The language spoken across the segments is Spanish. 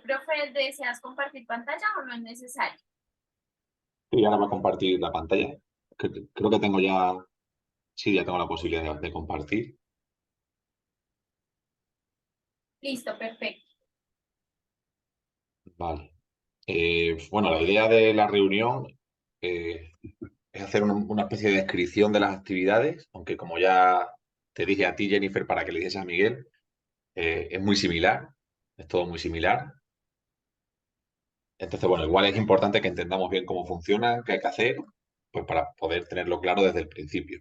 Profe, ¿deseas compartir pantalla o no es necesario? Y ahora voy a compartir la pantalla. Creo que tengo ya, sí, ya tengo la posibilidad de compartir. Listo, perfecto. Vale. Bueno, la idea de la reunión eh, es hacer una especie de descripción de las actividades, aunque como ya te dije a ti, Jennifer, para que le dices a Miguel, es muy similar, es todo muy similar. Entonces, bueno, igual es importante que entendamos bien cómo funciona, qué hay que hacer, pues para poder tenerlo claro desde el principio.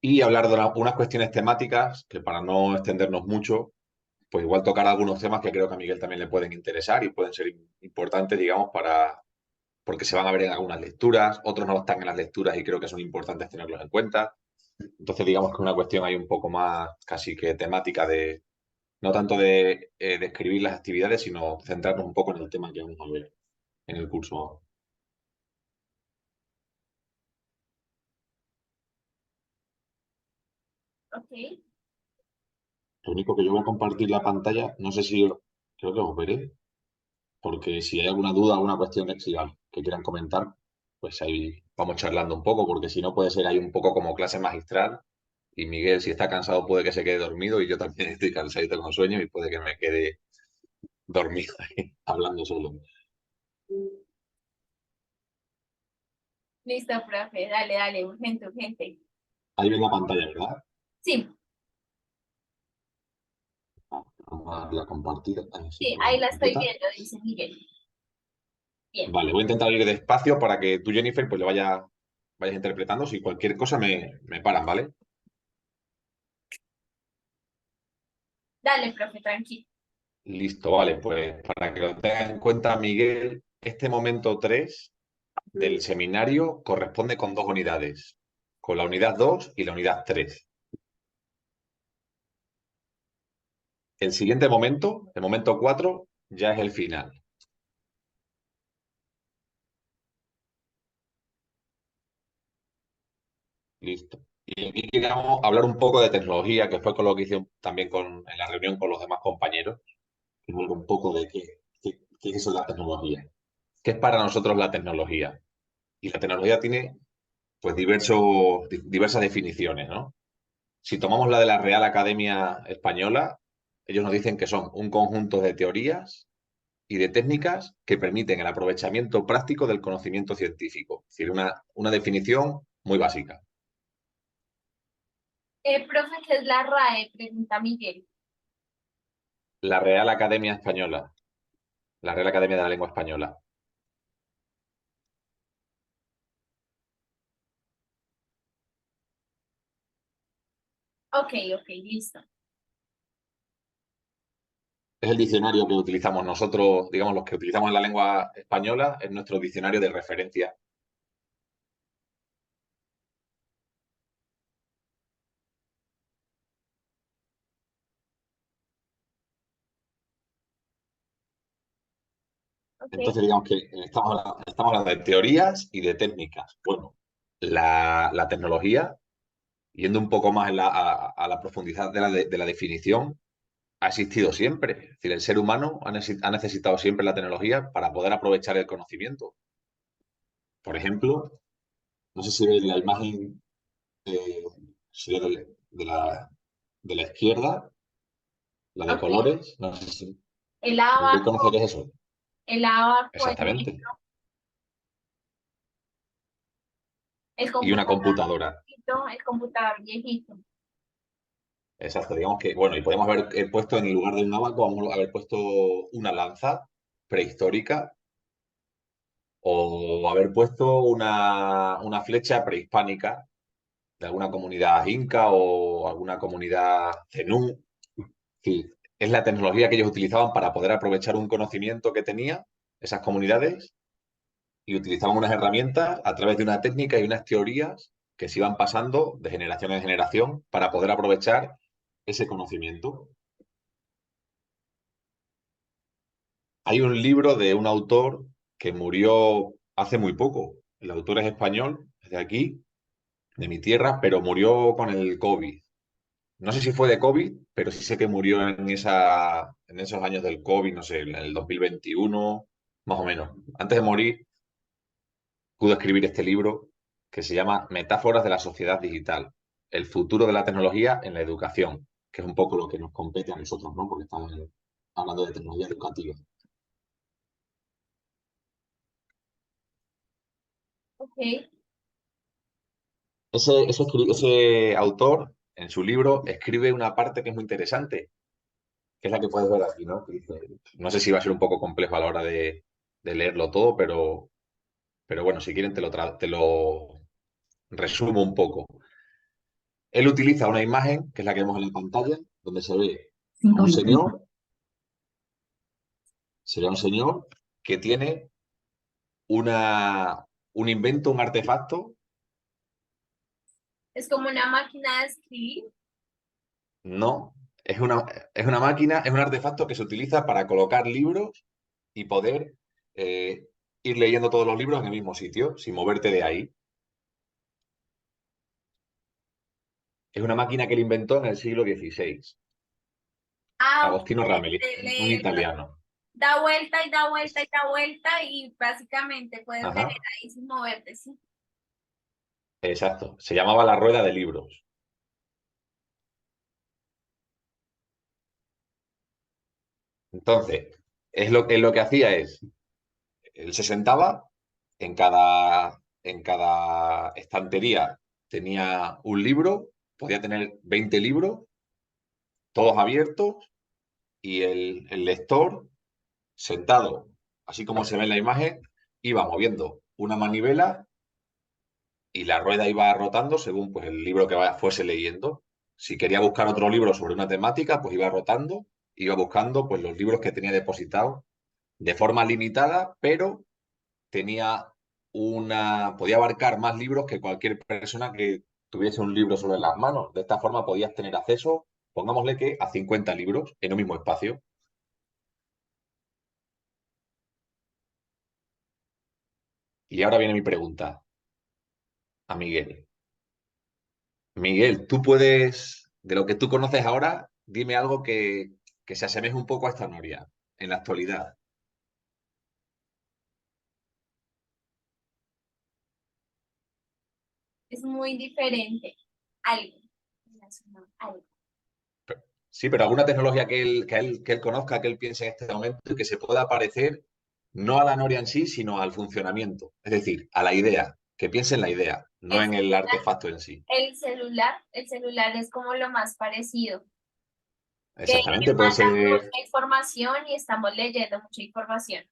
Y hablar de unas cuestiones temáticas que para no extendernos mucho, pues igual tocar algunos temas que creo que a Miguel también le pueden interesar y pueden ser importantes, digamos, porque se van a ver en algunas lecturas, otros no están en las lecturas y creo que son importantes tenerlos en cuenta. Entonces, digamos que una cuestión ahí un poco más casi que temática de, no tanto de describir las actividades, sino centrarnos un poco en el tema que vamos a ver en el curso. Ok. Lo único que yo voy a compartir la pantalla, no sé si creo que os veré, porque si hay alguna duda, alguna cuestión que quieran comentar, pues ahí vamos charlando un poco, porque si no puede ser ahí un poco como clase magistral y Miguel, si está cansado, puede que se quede dormido y yo también estoy cansadito con sueño y puede que me quede dormido ahí, hablando solo. Listo, profe. Dale, dale, urgente, urgente. Ahí ven la pantalla, ¿verdad? Sí, Vamos a darle a compartir, a ver si sí, puedo ahí verla la estoy completa. viendo, dice Miguel. Bien. Vale, voy a intentar ir despacio para que tú, Jennifer, pues vayas interpretando. Si cualquier cosa me paran, ¿vale? Dale, profe, tranquilo. Listo, vale, pues para que lo tengan en cuenta, Miguel, este momento 3 del seminario corresponde con dos unidades, con la unidad 2 y la unidad 3. El siguiente momento, el momento 4, ya es el final. Listo. Y aquí queríamos hablar un poco de tecnología, que fue con lo que hice también en la reunión con los demás compañeros, que es un poco de qué es eso de la tecnología. ¿Qué es para nosotros la tecnología? Y la tecnología tiene pues diversas definiciones, ¿no? Si tomamos la de la Real Academia Española, ellos nos dicen que son un conjunto de teorías y de técnicas que permiten el aprovechamiento práctico del conocimiento científico. Es decir, una definición muy básica. Profe, ¿qué es la RAE? Pregunta Miguel. La Real Academia Española, la Real Academia de la Lengua Española. Ok, ok, listo. Es el diccionario que utilizamos nosotros, digamos, los que utilizamos en la lengua española, es nuestro diccionario de referencia. Ok. Entonces, digamos que estamos hablando de teorías y de técnicas. Bueno, la tecnología, yendo un poco más a la profundidad de la definición, ha existido siempre. Es decir, el ser humano ha necesitado siempre la tecnología para poder aprovechar el conocimiento. Por ejemplo, no sé si veis la imagen eh, sería de la izquierda, la de Ok. colores. No sé si El podéis abaco, conocer eso. el abaco, Exactamente. el Y una computador computadora. viejito, el computador viejito. Exacto. Digamos que, bueno, y podemos haber puesto en el lugar de un abaco, vamos a haber puesto una lanza prehistórica o haber puesto una flecha prehispánica de alguna comunidad inca o alguna comunidad zenú. Sí, es la tecnología que ellos utilizaban para poder aprovechar un conocimiento que tenía esas comunidades y utilizaban unas herramientas a través de una técnica y unas teorías que se iban pasando de generación en generación para poder aprovechar ese conocimiento. Hay un libro de un autor que murió hace muy poco. El autor es español, es de aquí, de mi tierra, pero murió con el COVID. no sé si fue de COVID, pero sí sé que murió en esos años del COVID, no sé, en el 2021, más o menos. Antes de morir, pudo escribir este libro que se llama Metáforas de la sociedad digital, el futuro de la tecnología en la educación, que es un poco lo que nos compete a nosotros, ¿no? Porque estamos hablando de tecnología educativa. Ok, Ese autor, en su libro, escribe una parte que es muy interesante, que es la que puedes ver aquí, ¿no? Que dice, no sé si va a ser un poco complejo a la hora de leerlo todo, pero bueno, si quieren te lo resumo un poco. Él utiliza una imagen, que es la que vemos en la pantalla, donde se ve a un señor, sería un señor que tiene un invento, un artefacto. es como una máquina de escribir. No, es una máquina, es un artefacto que se utiliza para colocar libros y poder eh, ir leyendo todos los libros en el mismo sitio, sin moverte de ahí. Es una máquina que él inventó en el siglo XVI. Ah, ok, Agostino Ramelli, se un lee, italiano. da vuelta y da vuelta y da vuelta y básicamente puedes leer Ajá, ahí sin moverte, ¿sí? exacto. Se llamaba La Rueda de Libros. Entonces, es lo que hacía es, él se sentaba en cada estantería tenía un libro, podía tener 20 libros, todos abiertos, y el lector, sentado, así como se ve en la imagen, iba moviendo una manivela y la rueda iba rotando según pues, el libro que fuese leyendo. Si quería buscar otro libro sobre una temática, pues iba rotando, iba buscando pues, los libros que tenía depositados de forma limitada, pero tenía podía abarcar más libros que cualquier persona que tuviese un libro sobre las manos. De esta forma podías tener acceso, pongámosle que a 50 libros en un mismo espacio. Y ahora viene mi pregunta a Miguel. Miguel, tú puedes, de lo que tú conoces ahora, dime algo que se asemeje un poco a esta noria en la actualidad. Es muy diferente. Algo. Relacionado a algo. Sí, pero alguna tecnología que él conozca, que él piense en este momento y que se pueda parecer no a la noria en sí, sino al funcionamiento. Es decir, a la idea, que piense en la idea, no El en el celular, artefacto en sí. el celular es como lo más parecido, que Exactamente, puede manda ser. mucha información y estamos leyendo mucha información.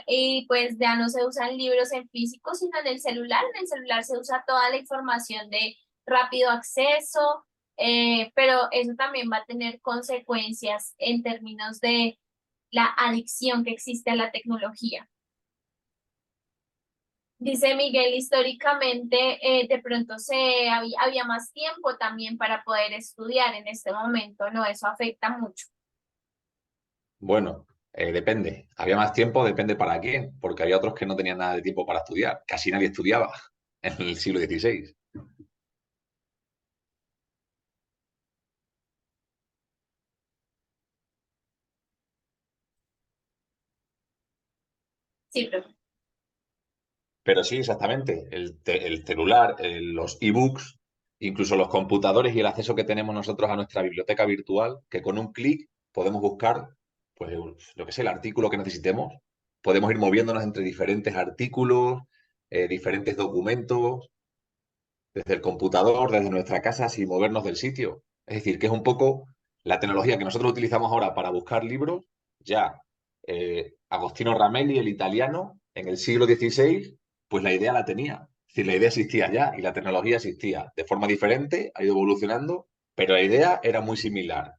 Y pues ya no se usan libros en físico, sino en el celular. En el celular se usa toda la información de rápido acceso, pero eso también va a tener consecuencias en términos de la adicción que existe a la tecnología. Dice Miguel, históricamente de pronto había más tiempo también para poder estudiar en este momento, ¿no? Eso afecta mucho. Bueno, depende. Había más tiempo, depende para quién, porque había otros que no tenían nada de tiempo para estudiar. Casi nadie estudiaba en el siglo XVI. Sí, profe. Pero sí, exactamente. El celular, los ebooks, incluso los computadores y el acceso que tenemos nosotros a nuestra biblioteca virtual, que con un clic podemos buscar, pues, lo que sea, el artículo que necesitemos. Podemos ir moviéndonos entre diferentes artículos, diferentes documentos, desde el computador, desde nuestra casa, sin movernos del sitio. Es decir, que es un poco la tecnología que nosotros utilizamos ahora para buscar libros, ya Agostino Ramelli, el italiano, en el siglo XVI, pues la idea la tenía. Es decir, la idea existía ya y la tecnología existía de forma diferente, ha ido evolucionando, pero la idea era muy similar.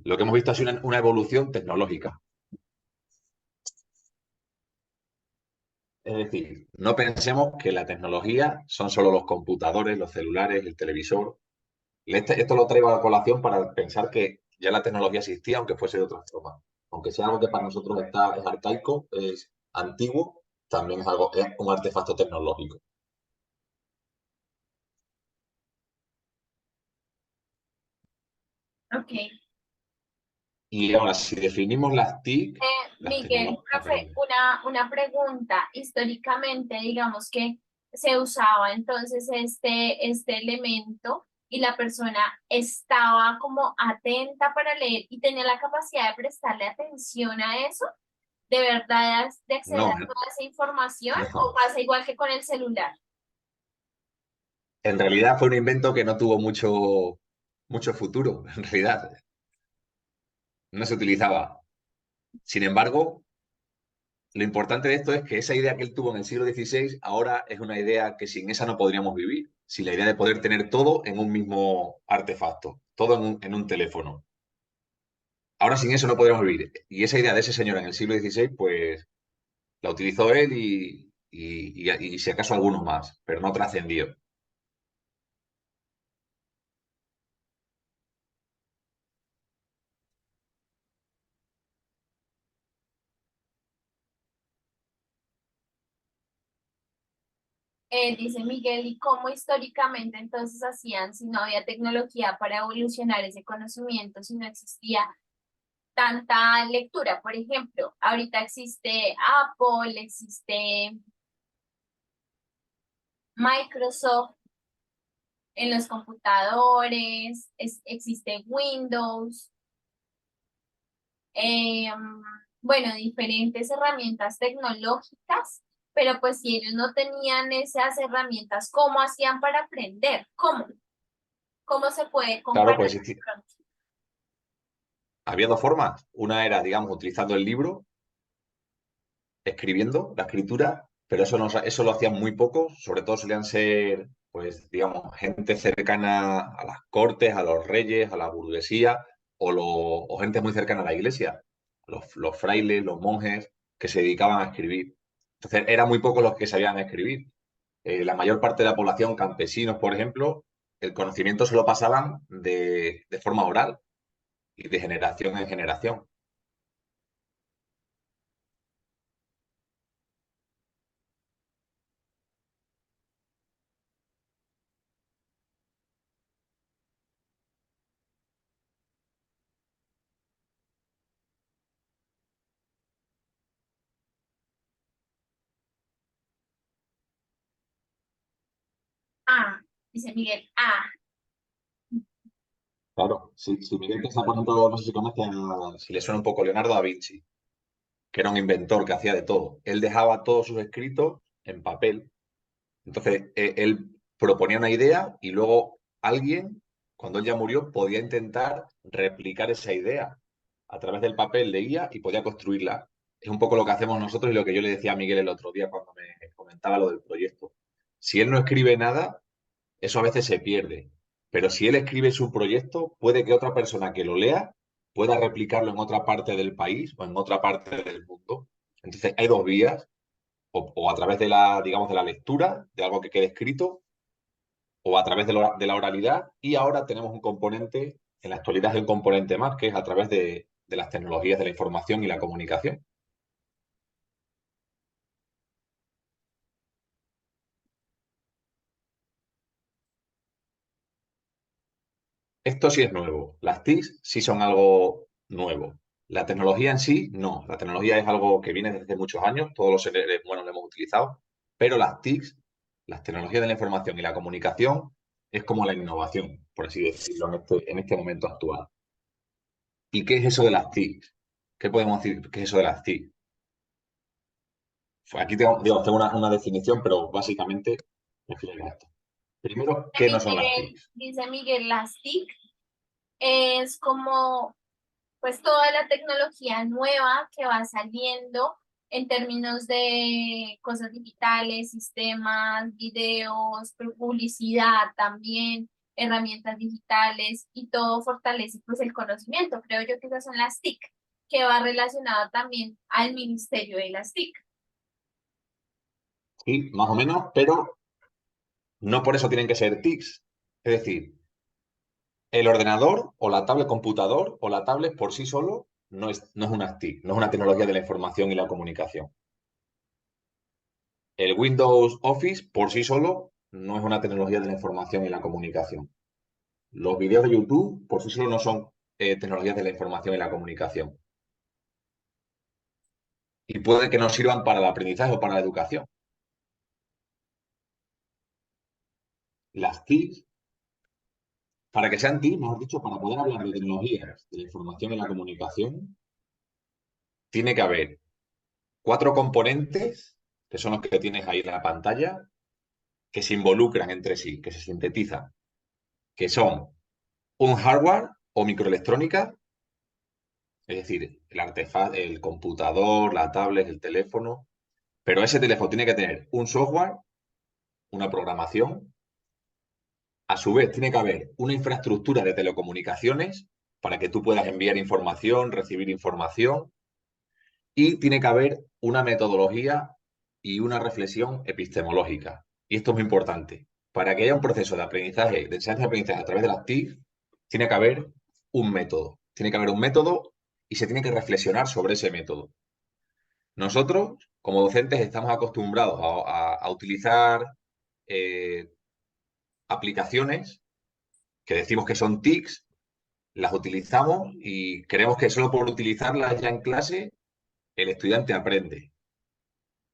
Lo que hemos visto ha sido una evolución tecnológica. Es decir, no pensemos que la tecnología son solo los computadores, los celulares, el televisor. Esto lo traigo a la colación para pensar que ya la tecnología existía, aunque fuese de otra forma. Aunque sea algo que para nosotros es arcaico, es antiguo, también es un artefacto tecnológico. Ok. Y ahora, si definimos las TIC, las Miguel, tecnologías, profe, una pregunta. Históricamente, digamos que se usaba entonces este elemento y la persona estaba como atenta para leer y tenía la capacidad de prestarle atención a eso, de verdad, de acceder no, a toda esa información, o no. pasa igual que con el celular. En realidad fue un invento que no tuvo mucho futuro, en realidad. No se utilizaba. Sin embargo, lo importante de esto es que esa idea que él tuvo en el siglo XVI ahora es una idea que sin esa no podríamos vivir. Sin la idea de poder tener todo en un mismo artefacto, todo en un teléfono. Ahora sin eso no podríamos vivir. Y esa idea de ese señor en el siglo XVI, pues la utilizó él y si acaso algunos más, pero no trascendió. Dice Miguel, ¿y cómo históricamente entonces hacían si no había tecnología para evolucionar ese conocimiento, si no existía tanta lectura? Por ejemplo, ahorita existe Apple, existe Microsoft en los computadores, existe Windows, eh, bueno, diferentes herramientas tecnológicas, pero pues si ellos no tenían esas herramientas, ¿cómo hacían para aprender? ¿Cómo? ¿Cómo se puede Claro, comparar pues de pronto? había dos formas. Una era, digamos, utilizando el libro, escribiendo, la escritura, pero eso, no, eso lo hacían muy pocos, sobre todo solían ser, pues, digamos, gente cercana a las cortes, a los reyes, a la burguesía, o gente muy cercana a la iglesia, los frailes, los monjes, que se dedicaban a escribir. Entonces, eran muy pocos los que sabían escribir. La mayor parte de la población, campesinos, por ejemplo, el conocimiento se lo pasaban de forma oral y de generación en generación. Ah, dice Miguel, ah, Claro, si Miguel Casas, por ejemplo, no sé si conoce, si le suena un poco Leonardo da Vinci, que era un inventor que hacía de todo. Él dejaba todos sus escritos en papel. Entonces, él proponía una idea y luego alguien, cuando él ya murió, podía intentar replicar esa idea. A través del papel leía y podía construirla. Es un poco lo que hacemos nosotros y lo que yo le decía a Miguel el otro día cuando me comentaba lo del proyecto. Si él no escribe nada, eso a veces se pierde. Pero si él escribe su proyecto, puede que otra persona que lo lea pueda replicarlo en otra parte del país o en otra parte del mundo. Entonces, hay dos vías, o a través de la, digamos, de la lectura de algo que quede escrito, o a través de la oralidad. Y ahora tenemos un componente, en la actualidad es un componente más, que es a través de las tecnologías de la información y la comunicación. Esto sí es nuevo. Las TICs sí son algo nuevo. La tecnología en sí, no. La tecnología es algo que viene desde hace muchos años, todos los seres humanos lo hemos utilizado, pero las TICs, las tecnologías de la información y la comunicación, es como la innovación, por así decirlo, en este momento actual. ¿Y qué es eso de las TICs? ¿Qué podemos decir? ¿Qué es eso de las TIC? Aquí tengo una definición, pero básicamente refiere a esto. Primero, ¿qué no son las TICs? Dice Miguel, las TIC es como pues toda la tecnología nueva que va saliendo en términos de cosas digitales, sistemas, videos, publicidad también, herramientas digitales y todo fortalece pues el conocimiento. Creo yo que esas son las TIC, que va relacionado también al ministerio de las TIC. Sí, más o menos, pero no por eso tienen que ser TICs. Es decir, el ordenador o la tablet computador o la tablet por sí solo no es una TIC, no es una tecnología de la información y la comunicación. El Windows Office por sí solo no es una tecnología de la información y la comunicación. Los vídeos de YouTube por sí solos no son tecnologías de la información y la comunicación. Y puede que nos sirvan para el aprendizaje o para la educación. Las TIC, para que sean TIC, mejor dicho, para poder hablar de tecnologías de la información y la comunicación, tiene que haber 4 componentes, que son los que tienes ahí en la pantalla, que se involucran entre sí, que se sintetizan, que son un hardware o microelectrónica, es decir, el artefacto, el computador, la tablet, el teléfono, pero ese teléfono tiene que tener un software, una programación, a su vez tiene que haber una infraestructura de telecomunicaciones para que tú puedas enviar información, recibir información, y tiene que haber una metodología y una reflexión epistemológica. Y esto es muy importante. Para que haya un proceso de aprendizaje, de enseñanza y aprendizaje a través de las TIC, tiene que haber un método. Tiene que haber un método y se tiene que reflexionar sobre ese método. Nosotros, como docentes, estamos acostumbrados a utilizar eh, aplicaciones que decimos que son TICs, las utilizamos y creemos que solo por utilizarlas ya en clase el estudiante aprende.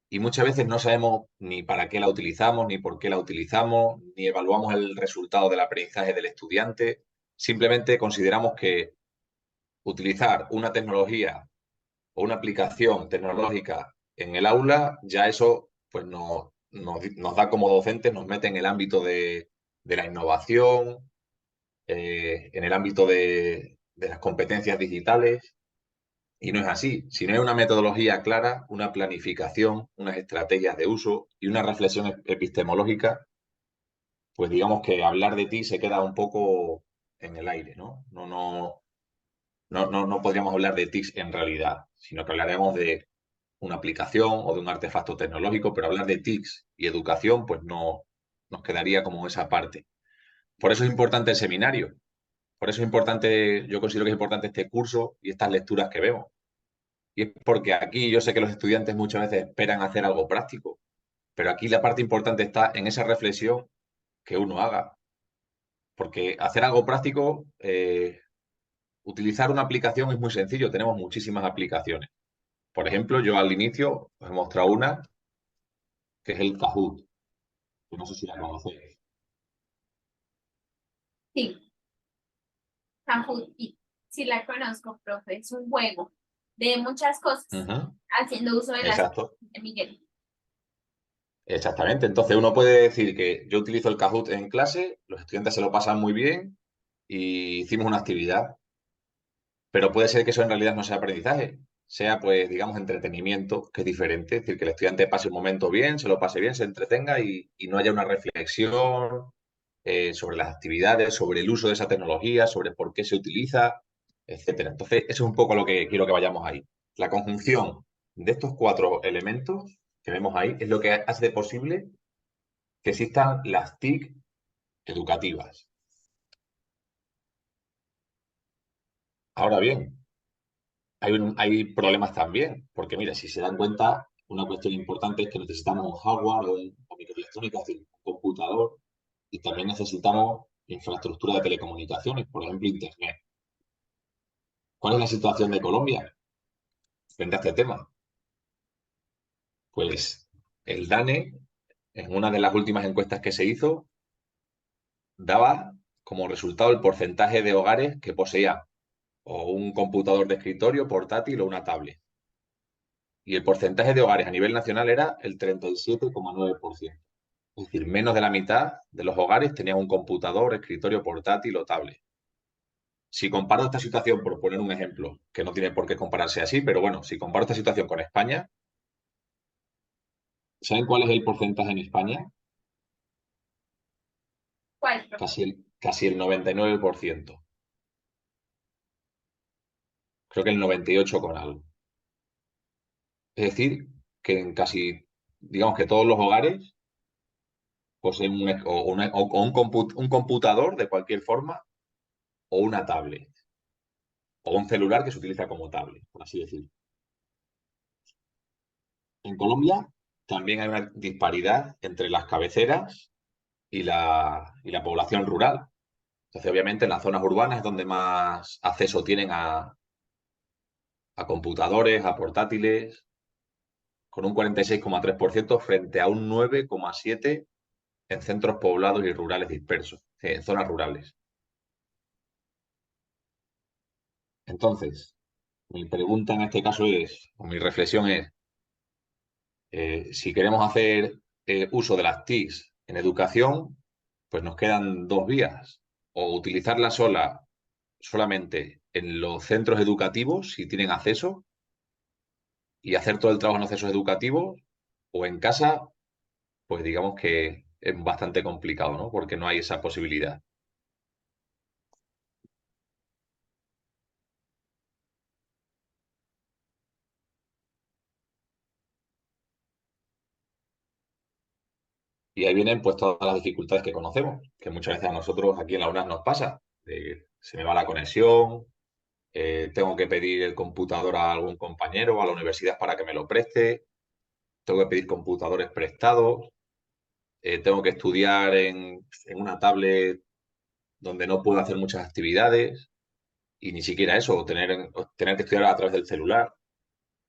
Y muchas veces no sabemos ni para qué la utilizamos, ni por qué la utilizamos, ni evaluamos el resultado del aprendizaje del estudiante. Simplemente consideramos que utilizar una tecnología o una aplicación tecnológica en el aula, ya eso pues nos da como docentes, nos mete en el ámbito de la innovación, en el ámbito de las competencias digitales. Y no es así. Si no hay una metodología clara, una planificación, unas estrategias de uso y una reflexión epistemológica, pues digamos que hablar de ti se queda un poco en el aire, ¿no? No podríamos hablar de TICs en realidad, sino que hablaremos de una aplicación o de un artefacto tecnológico, pero hablar de TICs y educación, pues no nos quedaría como esa parte. Por eso es importante el seminario. Por eso es importante, yo considero que es importante este curso y estas lecturas que vemos. Y es porque aquí yo sé que los estudiantes muchas veces esperan hacer algo práctico, pero aquí la parte importante está en esa reflexión que uno haga. Porque hacer algo práctico, utilizar una aplicación es muy sencillo, tenemos muchísimas aplicaciones. Por ejemplo, yo al inicio os he mostrado una que es el Kahoot, que no sé si la conocéis. Sí, Kahoot, y sí la conozco, profe, es un juego de muchas cosas, Ujú. haciendo uso de las Exacto, de Miguel. exactamente. Entonces uno puede decir que yo utilizo el Kahoot en clase, los estudiantes se lo pasan muy bien y hicimos una actividad. Pero puede ser que eso en realidad no sea aprendizaje, sea pues, digamos, entretenimiento, que es diferente. Es decir, que el estudiante pase un momento bien, se lo pase bien, se entretenga y no haya una reflexión sobre las actividades, sobre el uso de esa tecnología, sobre por qué se utiliza, etcétera. Entonces, eso es un poco lo que quiero que vayamos ahí. La conjunción de estos 4 elementos que vemos ahí es lo que hace posible que existan las TIC educativas. Ahora bien, hay problemas también, porque mira, si se dan cuenta, una cuestión importante es que necesitamos un hardware o microelectrónica, es decir, un computador, y también necesitamos infraestructura de telecomunicaciones, por ejemplo, Internet. ¿Cuál es la situación de Colombia frente a este tema? Pues el DANE, en una de las últimas encuestas que se hizo, daba como resultado el porcentaje de hogares que poseían o un computador de escritorio portátil o una tablet. Y el porcentaje de hogares a nivel nacional era el 37,9%. Es decir, menos de la mitad de los hogares tenían un computador, escritorio portátil o tablet. Si comparo esta situación, por poner un ejemplo, que no tiene por qué compararse así, pero bueno, si comparo esta situación con España, ¿saben cuál es el porcentaje en España? ¿Cuál, profe? Casi el 99%. Creo que el 98 con algo. Es decir, que en casi, digamos que todos los hogares poseen un computador de cualquier forma o una tablet o un celular que se utiliza como tablet, por así decirlo. En Colombia también hay una disparidad entre las cabeceras y la población rural. Entonces, obviamente, en las zonas urbanas es donde más acceso tienen a computadores, a portátiles, con un 46,3% frente a un 9,7% en centros poblados y rurales dispersos, en zonas rurales. Entonces, mi pregunta en este caso es, o mi reflexión es, si queremos hacer uso de las TICs en educación, pues nos quedan dos vías. O utilizarlas solamente en los centros educativos, si tienen acceso, y hacer todo el trabajo en los centros educativos, o en casa, pues digamos que es bastante complicado, ¿no? Porque no hay esa posibilidad. Y ahí vienen pues todas las dificultades que conocemos, que muchas veces a nosotros aquí en la UNAS nos pasa. Se me va la conexión, tengo que pedir el computador a algún compañero o a la universidad para que me lo preste, tengo que pedir computadores prestados, tengo que estudiar en una tablet donde no puedo hacer muchas actividades y ni siquiera eso, o tener que estudiar a través del celular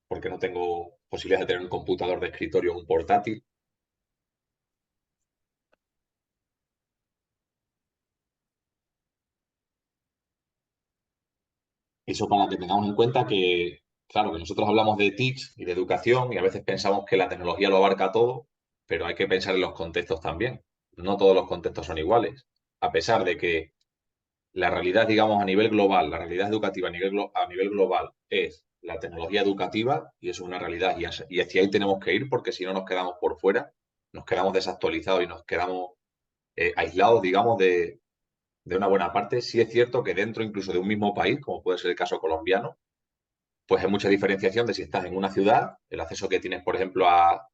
porque no tengo posibilidad de tener un computador de escritorio o un portátil. Eso para que tengamos en cuenta que, claro, que nosotros hablamos de TICs y de educación y a veces pensamos que la tecnología lo abarca todo, pero hay que pensar en los contextos también. No todos los contextos son iguales. A pesar de que la realidad, digamos, a nivel global, la realidad educativa a nivel global es la tecnología educativa y eso es una realidad y hacia ahí tenemos que ir porque si no nos quedamos por fuera, nos quedamos desactualizados y nos quedamos aislados, digamos, de una buena parte. Sí es cierto que dentro incluso de un mismo país, como puede ser el caso colombiano, pues hay mucha diferenciación de si estás en una ciudad, el acceso que tienes, por ejemplo, a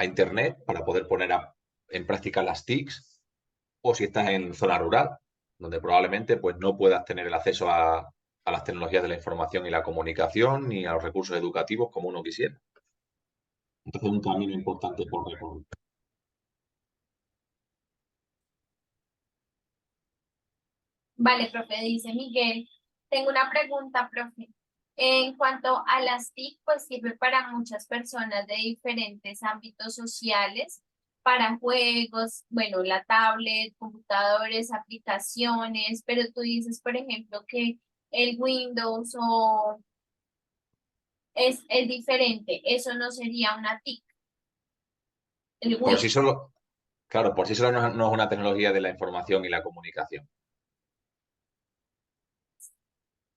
Internet para poder poner en práctica las TICs, o si estás en zona rural, donde probablemente pues, no puedas tener el acceso a las tecnologías de la información y la comunicación ni a los recursos educativos como uno quisiera. Entonces, un camino importante por recorrer. Vale, profe, dice Miguel. Tengo una pregunta, profe. En cuanto a las TIC, pues sirve para muchas personas de diferentes ámbitos sociales, para juegos, bueno, la tablet, computadores, aplicaciones, pero tú dices, por ejemplo, que el Windows o es diferente. Eso no sería una TIC, el Por sí Windows. solo, claro, por sí solo no es una tecnología de la información y la comunicación.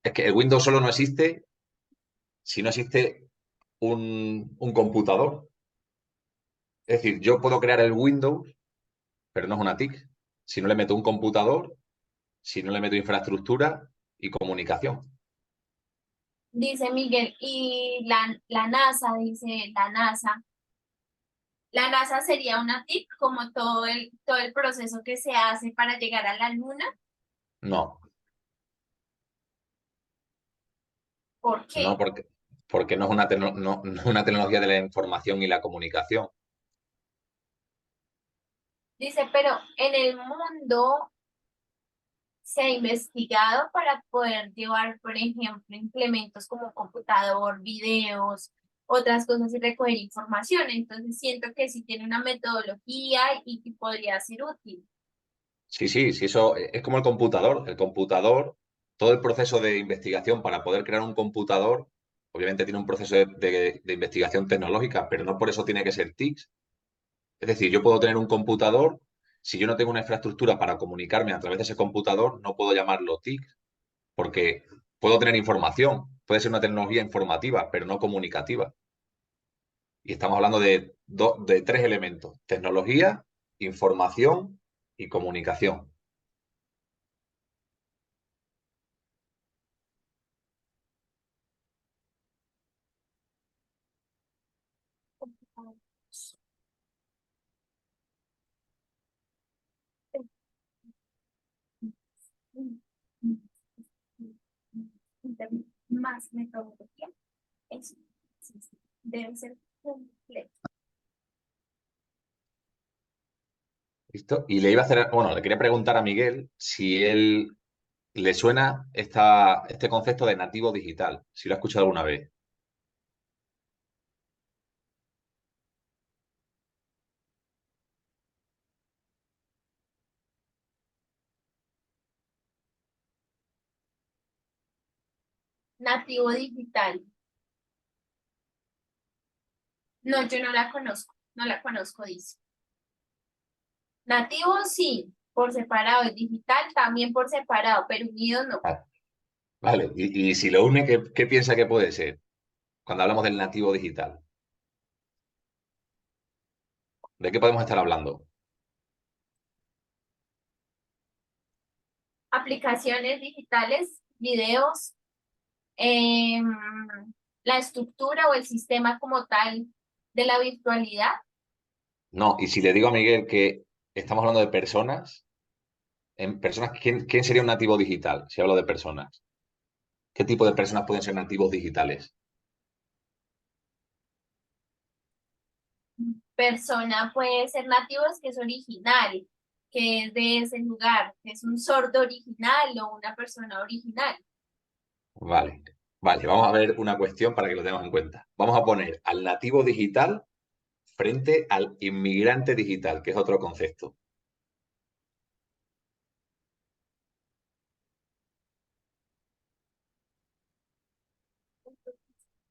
Es que el Windows solo no existe si no existe un computador. Es decir, yo puedo crear el Windows, pero no es una TIC. Si no le meto un computador, si no le meto infraestructura y comunicación. Dice Miguel, y la NASA, dice la NASA. La NASA sería una TIC, como todo el proceso que se hace para llegar a la Luna. No, ¿Por no qué? porque no es una tecnología de la información y la comunicación. Dice, pero en el mundo se ha investigado para poder llevar, por ejemplo, implementos como computador, videos, otras cosas y recoger información. Entonces siento que sí tiene una metodología y que podría ser útil. Sí, sí, sí, eso es como el computador. El computador, todo el proceso de investigación para poder crear un computador, obviamente tiene un proceso de investigación tecnológica, pero no por eso tiene que ser TICS. Es decir, yo puedo tener un computador, si yo no tengo una infraestructura para comunicarme a través de ese computador, no puedo llamarlo TIC, porque puedo tener información, puede ser una tecnología informativa, pero no comunicativa. Y estamos hablando de tres elementos: tecnología, información y comunicación. Más metodología, eso sí, sí, debe ser completo. ¿Listo? Y le iba a hacer, bueno, le quería preguntar a Miguel si él le suena este concepto de nativo digital, si lo ha escuchado alguna vez. Nativo digital. No, yo no la conozco, no la conozco, dice. Nativo sí, por separado, y digital también por separado, pero unido no. Ah, vale, y si lo une, ¿qué piensa que puede ser cuando hablamos del nativo digital? ¿De qué podemos estar hablando? Aplicaciones digitales, videos, em, la estructura o el sistema como tal de la virtualidad. No, y si le digo a Miguel que estamos hablando de personas, en personas, ¿quién sería un nativo digital si hablo de personas? ¿Qué tipo de personas pueden ser nativos digitales? Persona puede ser nativo, es que es original, que es de ese lugar, que es un sordo original o una persona original. Vale, vale, vamos a ver una cuestión para que lo tengamos en cuenta. Vamos a poner al nativo digital frente al inmigrante digital, que es otro concepto.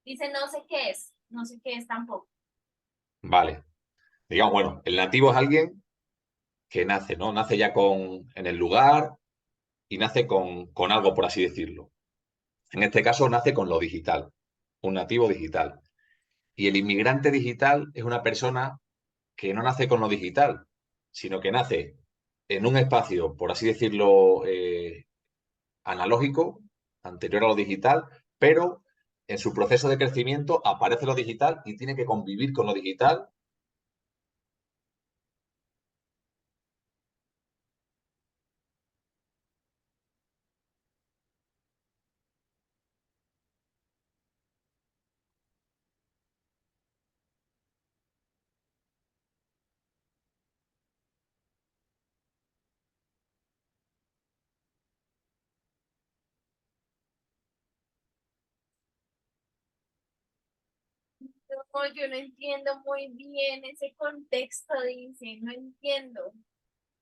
Dice, no sé qué es, no sé qué es tampoco. Vale, digamos, bueno, el nativo es alguien que nace, ¿no? Nace ya en el lugar y nace con algo, por así decirlo. En este caso, nace con lo digital, un nativo digital. Y el inmigrante digital es una persona que no nace con lo digital, sino que nace en un espacio, por así decirlo, analógico, anterior a lo digital, pero en su proceso de crecimiento aparece lo digital y tiene que convivir con lo digital. No, yo no entiendo muy bien ese contexto, dice, no entiendo.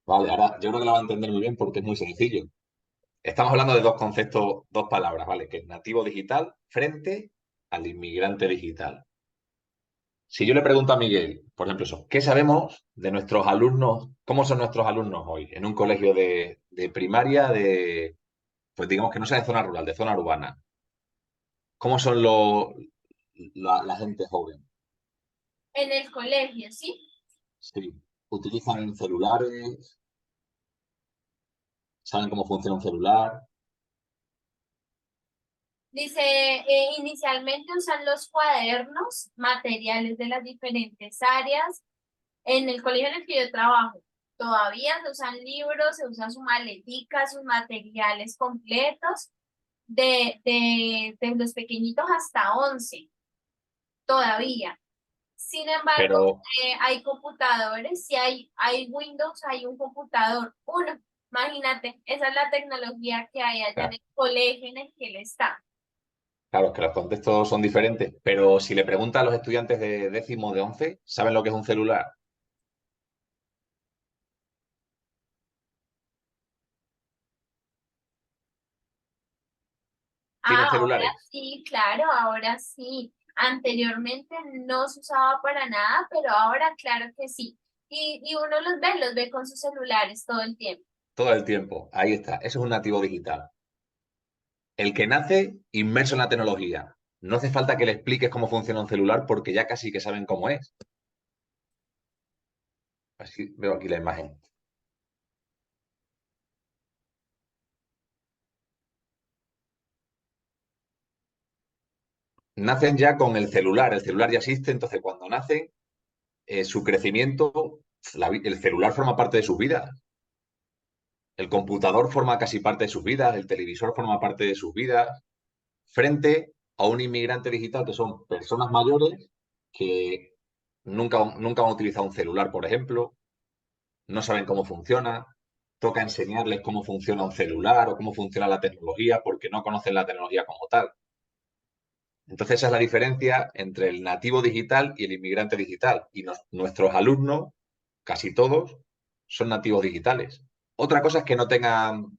Vale, ahora yo creo que lo va a entender muy bien porque es muy sencillo. Estamos hablando de dos conceptos, dos palabras, ¿vale? Que es nativo digital frente al inmigrante digital. Si yo le pregunto a Miguel, por ejemplo, eso, ¿qué sabemos de nuestros alumnos? ¿Cómo son nuestros alumnos hoy en un colegio de primaria pues digamos que no sea de zona rural, de zona urbana? ¿Cómo son la gente joven? En el colegio, ¿sí? Sí, utilizan celulares, saben cómo funciona un celular, Dice, inicialmente usan los cuadernos, materiales de las diferentes áreas. En el colegio en el que yo trabajo, todavía se usan libros, se usan su maletica, sus materiales completos, de los pequeñitos hasta 11 todavía. Sin embargo, pero hay computadores, si hay Windows, hay un computador, uno. Imagínate, esa es la tecnología que hay allá en claro, el colegio en el que él está. claro, es que los contextos son diferentes. Pero si le pregunta a los estudiantes de décimo, de 11, ¿saben lo que es un celular? ¿Tienen Ahora celulares? sí, claro, ahora sí. Anteriormente no se usaba para nada, pero ahora claro que sí. Y uno los ve con sus celulares todo el tiempo. Todo el tiempo. Ahí está. Eso es un nativo digital. El que nace inmerso en la tecnología. No hace falta que le expliques cómo funciona un celular porque ya casi que saben cómo es. Así veo aquí la imagen. Nacen ya con el celular ya existe, entonces cuando nacen, su crecimiento, el celular forma parte de sus vidas, el computador forma casi parte de sus vidas, el televisor forma parte de sus vidas, frente a un inmigrante digital que son personas mayores que nunca han utilizado un celular, por ejemplo, no saben cómo funciona, toca enseñarles cómo funciona un celular o cómo funciona la tecnología porque no conocen la tecnología como tal. Entonces esa es la diferencia entre el nativo digital y el inmigrante digital. Y nuestros alumnos, casi todos, son nativos digitales. Otra cosa es que no tengan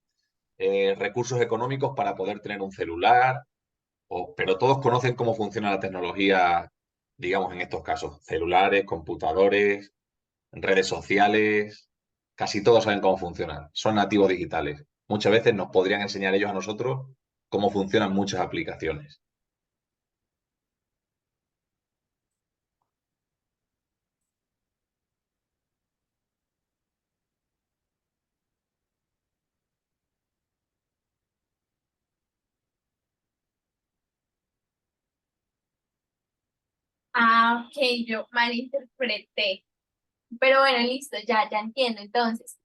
recursos económicos para poder tener un celular, pero todos conocen cómo funciona la tecnología, digamos, en estos casos. Celulares, computadores, redes sociales, casi todos saben cómo funcionan. Son nativos digitales. Muchas veces nos podrían enseñar ellos a nosotros cómo funcionan muchas aplicaciones. Ah, ok, yo malinterpreté. Pero bueno, listo, ya entiendo. Entonces,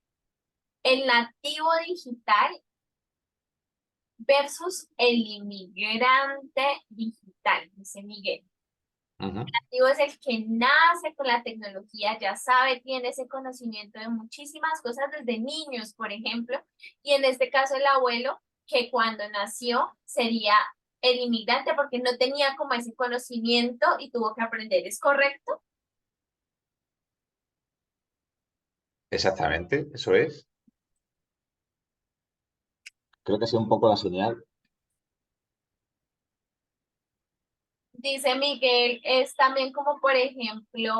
el nativo digital versus el inmigrante digital, dice Miguel. Ujú. Nativo es el que nace con la tecnología, ya sabe, tiene ese conocimiento de muchísimas cosas desde niños, por ejemplo, y en este caso el abuelo, que cuando nació sería el inmigrante porque no tenía como ese conocimiento y tuvo que aprender, ¿es correcto? Exactamente, eso es. Creo que ha sido un poco la señal. Dice Miguel, es también como, por ejemplo,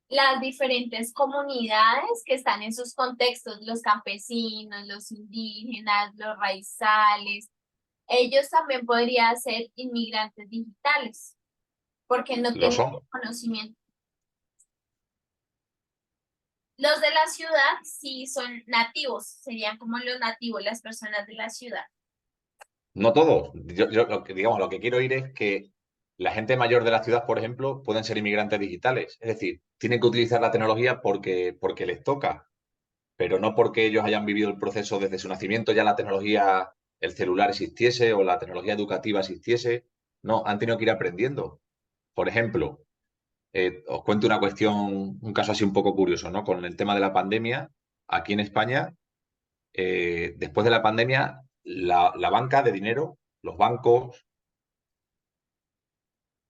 las diferentes comunidades que están en sus contextos, los campesinos, los indígenas, los raizales, ellos también podrían ser inmigrantes digitales, porque no Lo tienen son. conocimiento. Los de la ciudad sí son nativos, serían como los nativos, las personas de la ciudad. No todos. Yo digamos, lo que quiero oír es que la gente mayor de la ciudad, por ejemplo, pueden ser inmigrantes digitales. Es decir, tienen que utilizar la tecnología porque les toca, pero no porque ellos hayan vivido el proceso desde su nacimiento, ya la tecnología, el celular existiese o la tecnología educativa existiese. No, han tenido que ir aprendiendo. Por ejemplo, os cuento una cuestión, un caso así un poco curioso, ¿no? Con el tema de la pandemia, aquí en España, después de la pandemia, la banca de dinero, los bancos,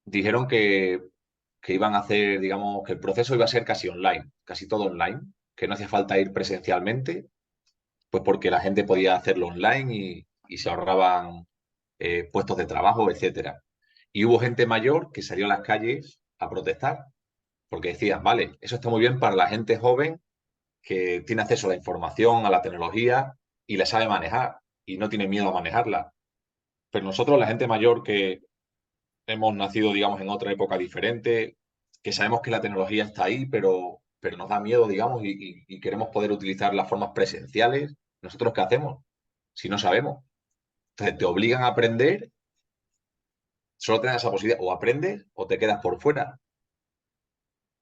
dijeron que iban a hacer, digamos, que el proceso iba a ser casi online, casi todo online, que no hacía falta ir presencialmente, pues porque la gente podía hacerlo online y se ahorraban puestos de trabajo, etcétera. Y hubo gente mayor que salió a las calles a protestar, porque decían, vale, eso está muy bien para la gente joven que tiene acceso a la información, a la tecnología y la sabe manejar y no tiene miedo a manejarla. Pero nosotros, la gente mayor que hemos nacido, digamos, en otra época diferente, que sabemos que la tecnología está ahí, pero nos da miedo, digamos, y queremos poder utilizar las formas presenciales. ¿Nosotros qué hacemos si no sabemos? Entonces te obligan a aprender, solo tienes esa posibilidad, o aprendes o te quedas por fuera.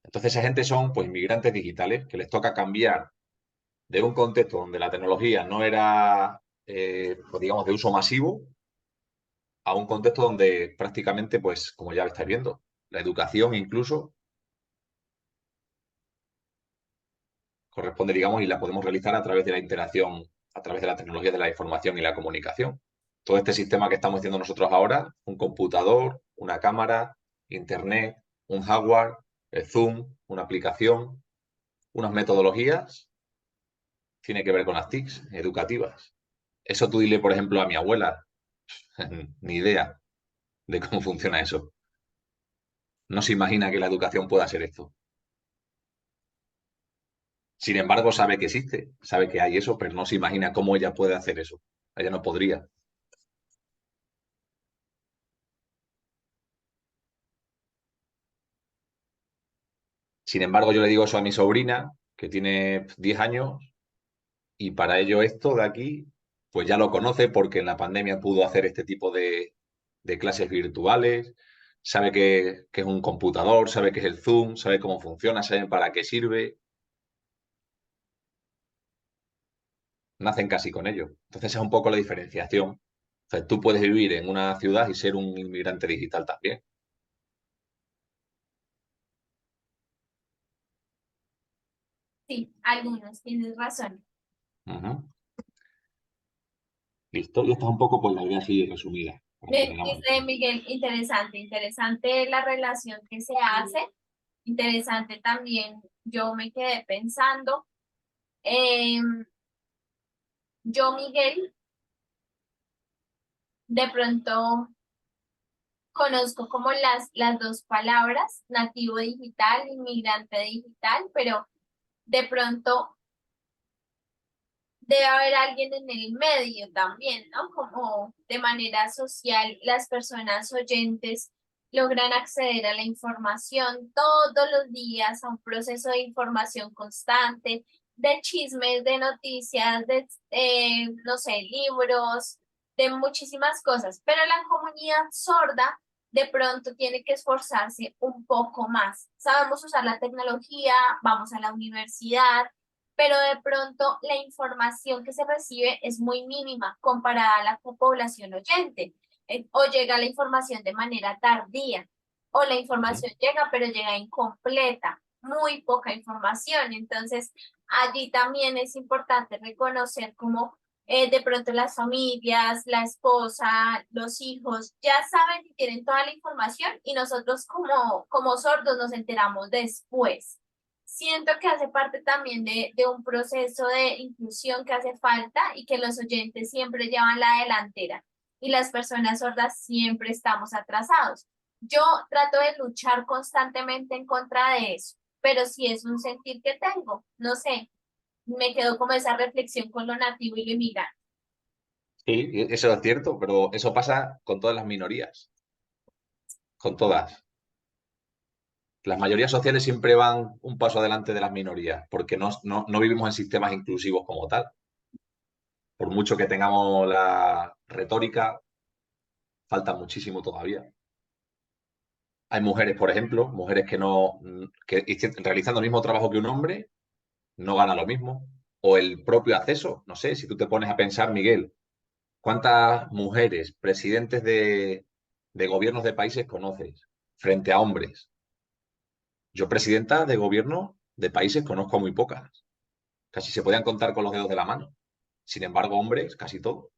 Entonces esa gente son pues inmigrantes digitales que les toca cambiar de un contexto donde la tecnología no era, pues, digamos, de uso masivo, a un contexto donde prácticamente, pues, como ya lo estáis viendo, la educación incluso corresponde, digamos, y la podemos realizar a través de la interacción, a través de la tecnología de la información y la comunicación. Todo este sistema que estamos haciendo nosotros ahora, un computador, una cámara, internet, un hardware, el Zoom, una aplicación, unas metodologías, tiene que ver con las TICs educativas. Eso tú dile, por ejemplo, a mi abuela, ni idea de cómo funciona eso. No se imagina que la educación pueda ser esto. Sin embargo, sabe que existe, sabe que hay eso, pero no se imagina cómo ella puede hacer eso. Ella no podría. Sin embargo, yo le digo eso a mi sobrina, que tiene 10 años, y para ello esto de aquí, pues ya lo conoce porque en la pandemia pudo hacer este tipo de clases virtuales, sabe que es un computador, sabe que es el Zoom, sabe cómo funciona, sabe para qué sirve, nacen casi con ello. Entonces esa es un poco la diferenciación. O sea, tú puedes vivir en una ciudad y ser un inmigrante digital también. Sí, algunos, tienes razón. Ujú. Listo, y esta es un poco pues la idea así resumida, para que Bien, tengamos en dice cuenta. Miguel, interesante, interesante la relación que se hace, interesante también, yo me quedé pensando, yo, Miguel, de pronto conozco como las dos palabras, nativo digital, inmigrante digital, pero de pronto debe haber alguien en el medio también, ¿no? Como de manera social, las personas oyentes logran acceder a la información todos los días, a un proceso de información constante, de chismes, de noticias, de, no sé, libros, de muchísimas cosas. Pero la comunidad sorda de pronto tiene que esforzarse un poco más. Sabemos usar la tecnología, vamos a la universidad, pero de pronto la información que se recibe es muy mínima comparada a la población oyente. O llega la información de manera tardía, o la Ujú. información llega, pero llega incompleta, muy poca información. Entonces, allí también es importante reconocer cómo de pronto las familias, la esposa, los hijos ya saben y tienen toda la información y nosotros como sordos nos enteramos después. Siento que hace parte también de un proceso de inclusión que hace falta y que los oyentes siempre llevan la delantera y las personas sordas siempre estamos atrasados. Yo trato de luchar constantemente en contra de eso, pero si es un sentir que tengo, no sé, me quedo como esa reflexión con lo nativo y lo inmigrante. Sí, eso es cierto, pero eso pasa con todas las minorías, con todas. Las mayorías sociales siempre van un paso adelante de las minorías, porque no vivimos en sistemas inclusivos como tal. Por mucho que tengamos la retórica, falta muchísimo todavía. Hay mujeres, por ejemplo, mujeres que no, que realizando el mismo trabajo que un hombre, no ganan lo mismo. O el propio acceso, no sé, si tú te pones a pensar, Miguel, ¿cuántas mujeres presidentes de gobiernos de países conoces frente a hombres? Yo presidenta de gobierno de países conozco a muy pocas. Casi se podían contar con los dedos de la mano. Sin embargo, hombres, casi todo.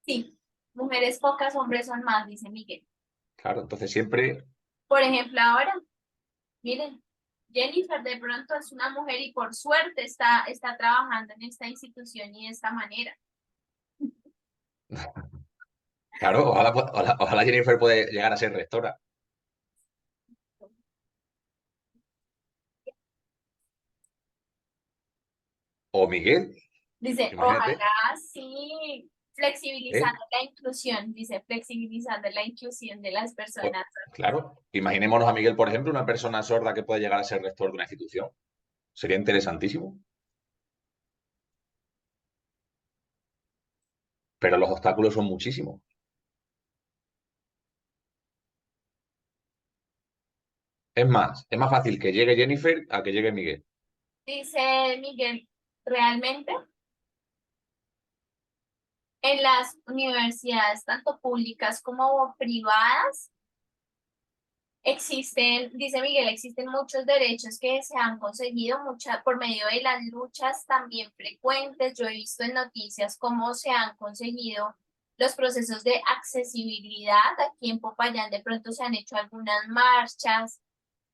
Sí, mujeres pocas, hombres son más, dice Miguel. Claro, entonces siempre, Por ejemplo, ahora, miren, Jennifer de pronto es una mujer y por suerte está trabajando en esta institución y de esta manera. claro, ojalá Jennifer puede llegar a ser rectora. O Miguel, Dice, imagínate. ojalá sí, ¿Eh? flexibilizando la inclusión, dice, flexibilizando la inclusión de las Pues, personas. claro, imaginémonos a Miguel, por ejemplo, una persona sorda que puede llegar a ser rector de una institución. Sería interesantísimo, pero los obstáculos son muchísimos. Es más fácil que llegue Jennifer a que llegue Miguel. Dice Miguel, realmente en las universidades, tanto públicas como privadas, existen, dice Miguel, existen muchos derechos que se han conseguido por medio de las luchas también frecuentes. Yo he visto en noticias cómo se han conseguido los procesos de accesibilidad. Aquí en Popayán de pronto se han hecho algunas marchas.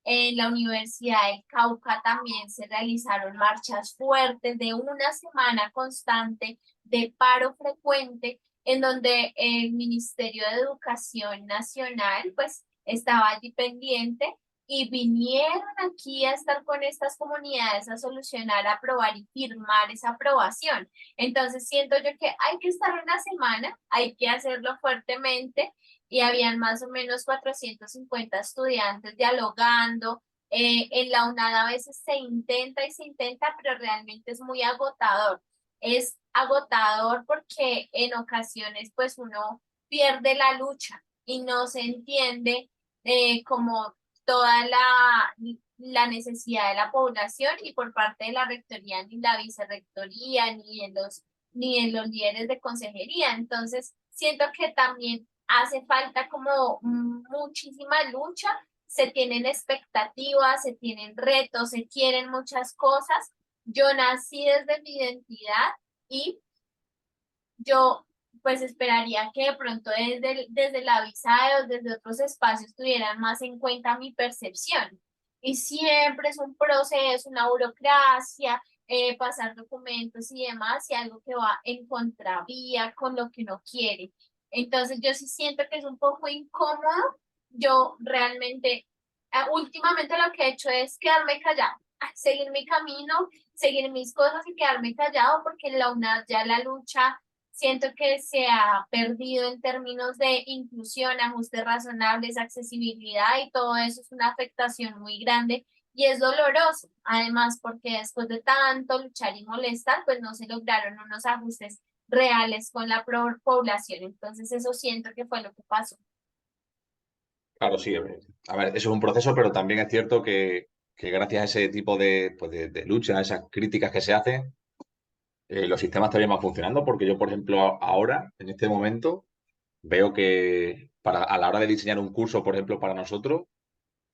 En la Universidad del Cauca también se realizaron marchas fuertes de una semana constante de paro frecuente, en donde el Ministerio de Educación Nacional pues estaba allí pendiente y vinieron aquí a estar con estas comunidades a solucionar, a aprobar y firmar esa aprobación. Entonces siento yo que hay que estar una semana, hay que hacerlo fuertemente y habían más o menos 450 estudiantes dialogando. En la UNAD a veces se intenta y se intenta, pero realmente es muy agotador. Es agotador porque en ocasiones pues uno pierde la lucha y no se entiende como toda la necesidad de la población y por parte de la rectoría, ni la vicerrectoría, ni en los líderes de consejería. Entonces, siento que también hace falta como muchísima lucha se tienen expectativas, se tienen retos, se quieren muchas cosas. Yo nací desde mi identidad y yo pues esperaría que de pronto desde la visa o desde otros espacios tuvieran más en cuenta mi percepción. Y siempre es un proceso, una burocracia, pasar documentos y demás, y algo que va en contravía con lo que uno quiere. Entonces yo sí siento que es un poco incómodo. Yo realmente, últimamente lo que he hecho es quedarme callada, seguir mi camino, seguir mis cosas y quedarme callado, porque en la UNAD ya la lucha siento que se ha perdido en términos de inclusión, ajustes razonables, accesibilidad, y todo eso es una afectación muy grande y es doloroso. Además, porque después de tanto luchar y molestar, pues no se lograron unos ajustes reales con la población. Entonces, eso siento que fue lo que pasó. Claro, sí. A ver, eso es un proceso, pero también es cierto que gracias a ese tipo de, pues de lucha, a esas críticas que se hacen, los sistemas también van funcionando, porque yo, por ejemplo, ahora, en este momento, veo que a la hora de diseñar un curso, por ejemplo, para nosotros,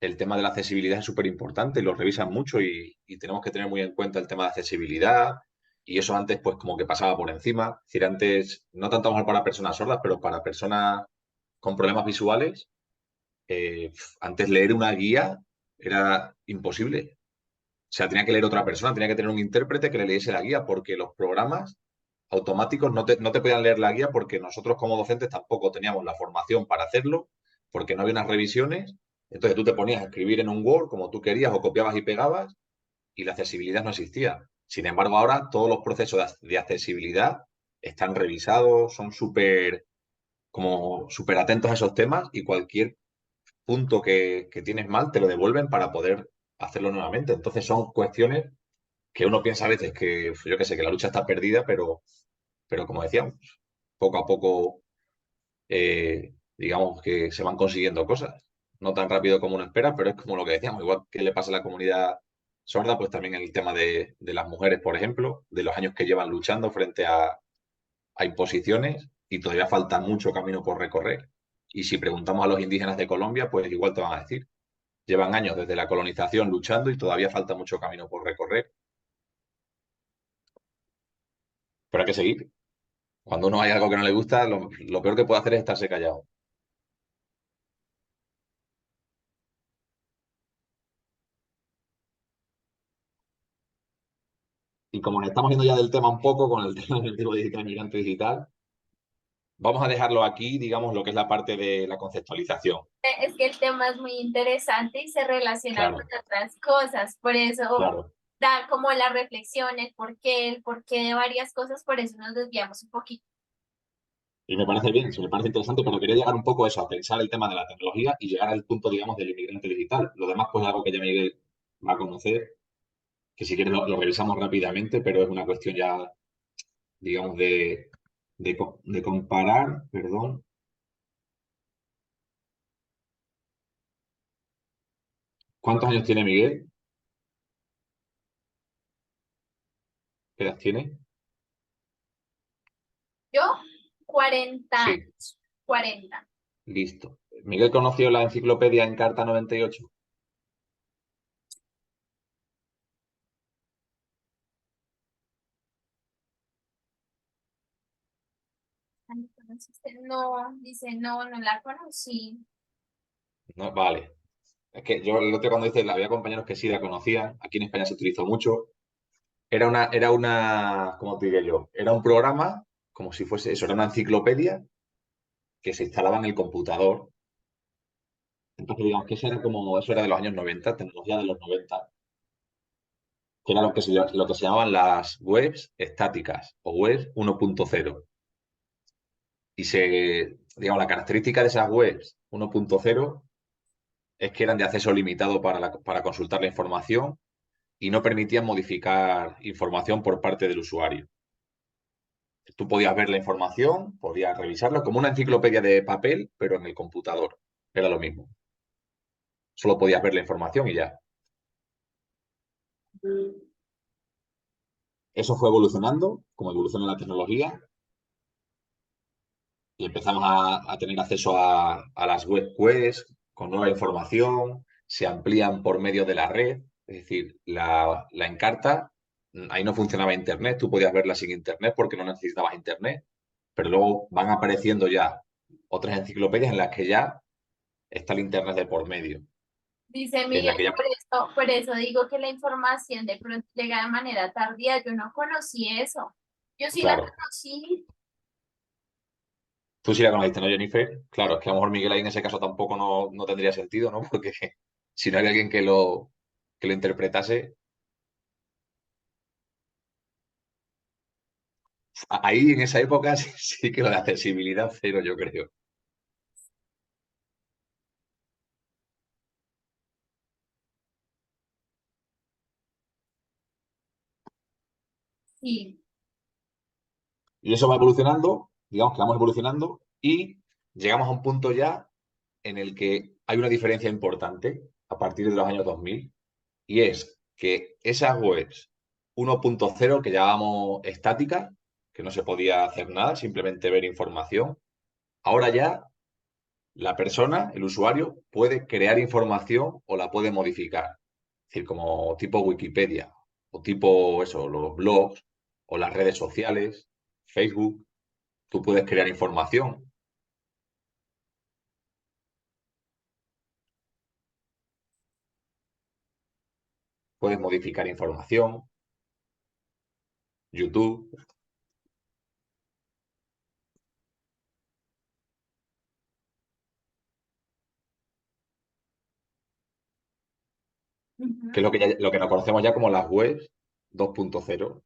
el tema de la accesibilidad es súper importante y lo revisan mucho y tenemos que tener muy en cuenta el tema de accesibilidad, y eso antes pues como que pasaba por encima. Es decir, antes, no tanto a lo mejor para personas sordas, pero para personas con problemas visuales, antes leer una guía era imposible. O sea, tenía que leer otra persona, tenía que tener un intérprete que le leyese la guía, porque los programas automáticos no te podían leer la guía, porque nosotros como docentes tampoco teníamos la formación para hacerlo, porque no había unas revisiones. Entonces tú te ponías a escribir en un Word como tú querías o copiabas y pegabas, y la accesibilidad no existía. Sin embargo, ahora todos los procesos de accesibilidad están revisados, son como súper atentos a esos temas, y cualquier punto que tienes mal te lo devuelven para poder hacerlo nuevamente. Entonces son cuestiones que uno piensa a veces que, yo qué sé, que la lucha está perdida, pero como decíamos, poco a poco, digamos que se van consiguiendo cosas. No tan rápido como uno espera, pero es como lo que decíamos, igual que le pasa a la comunidad sorda, pues también en el tema de las mujeres, por ejemplo, de los años que llevan luchando frente a imposiciones, y todavía falta mucho camino por recorrer. Y si preguntamos a los indígenas de Colombia, pues igual te van a decir, llevan años desde la colonización luchando y todavía falta mucho camino por recorrer. Pero hay que seguir. Cuando uno hay algo que no le gusta, lo peor que puede hacer es estarse callado. Y como nos estamos yendo ya del tema un poco con el tema del tipo digital, migrante digital, vamos a dejarlo aquí, digamos, lo que es la parte de la conceptualización. Es que el tema es muy interesante y se relaciona con Claro, otras cosas, por eso claro. da como la reflexión, el por qué de varias cosas, por eso nos desviamos un poquito. Y me parece bien, sí, me parece interesante, pero quería llegar un poco a eso, a pensar el tema de la tecnología y llegar al punto, digamos, del inmigrante digital. Lo demás, pues, es algo que ya Miguel va a conocer, que si quieres lo revisamos rápidamente, pero es una cuestión ya, digamos, de comparar, perdón. ¿Cuántos años tiene Miguel? ¿Qué edad tiene? Yo, 40 Sí, años, 40. listo. Miguel conoció la enciclopedia Encarta 98. Ay, ¿conociste? No, dice, no, no la conocí. No, vale. Es que yo el otro cuando dice, había compañeros que sí la conocían, aquí en España se utilizó mucho. ¿Cómo te diré yo? Era un programa, como si fuese eso, era una enciclopedia que se instalaba en el computador. Entonces, digamos que eso era de los años 90, tecnología de los 90, que era lo que se llamaban las webs estáticas o webs 1.0. Digamos, la característica de esas webs 1.0 es que eran de acceso limitado para consultar la información, y no permitían modificar información por parte del usuario. Tú podías ver la información, podías revisarla como una enciclopedia de papel, pero en el computador. Era lo mismo. Solo podías ver la información y ya. Eso fue evolucionando, como evoluciona la tecnología, y empezamos a tener acceso a las web quests con nueva información. se amplían por medio de la red, es decir, la Encarta, ahí no funcionaba Internet, tú podías verla sin Internet porque no necesitabas Internet, pero luego van apareciendo ya otras enciclopedias en las que ya está el Internet de por medio, Dice que es Miguel, la que ya, por eso digo que la información de pronto llega de manera tardía. Yo no conocí eso. Yo sí la claro, conocí. tú sí la conociste, ¿no, Jennifer? Claro, es que a lo mejor Miguel ahí en ese caso tampoco no tendría sentido, ¿no? Porque si no hay alguien que lo interpretase, ahí en esa época sí que lo de accesibilidad cero, yo creo. Sí. Y eso va evolucionando, digamos que vamos evolucionando y llegamos a un punto ya en el que hay una diferencia importante a partir de los años 2000 y es que esas webs 1.0 que llamábamos estáticas, que no se podía hacer nada, simplemente ver información, ahora ya la persona, el usuario, puede crear información o la puede modificar. Es decir, como tipo Wikipedia o tipo eso, los blogs o las redes sociales, Facebook. Tú puedes crear información, puedes modificar información, YouTube. Que es Ujú. lo que nos conocemos ya como las webs 2.0.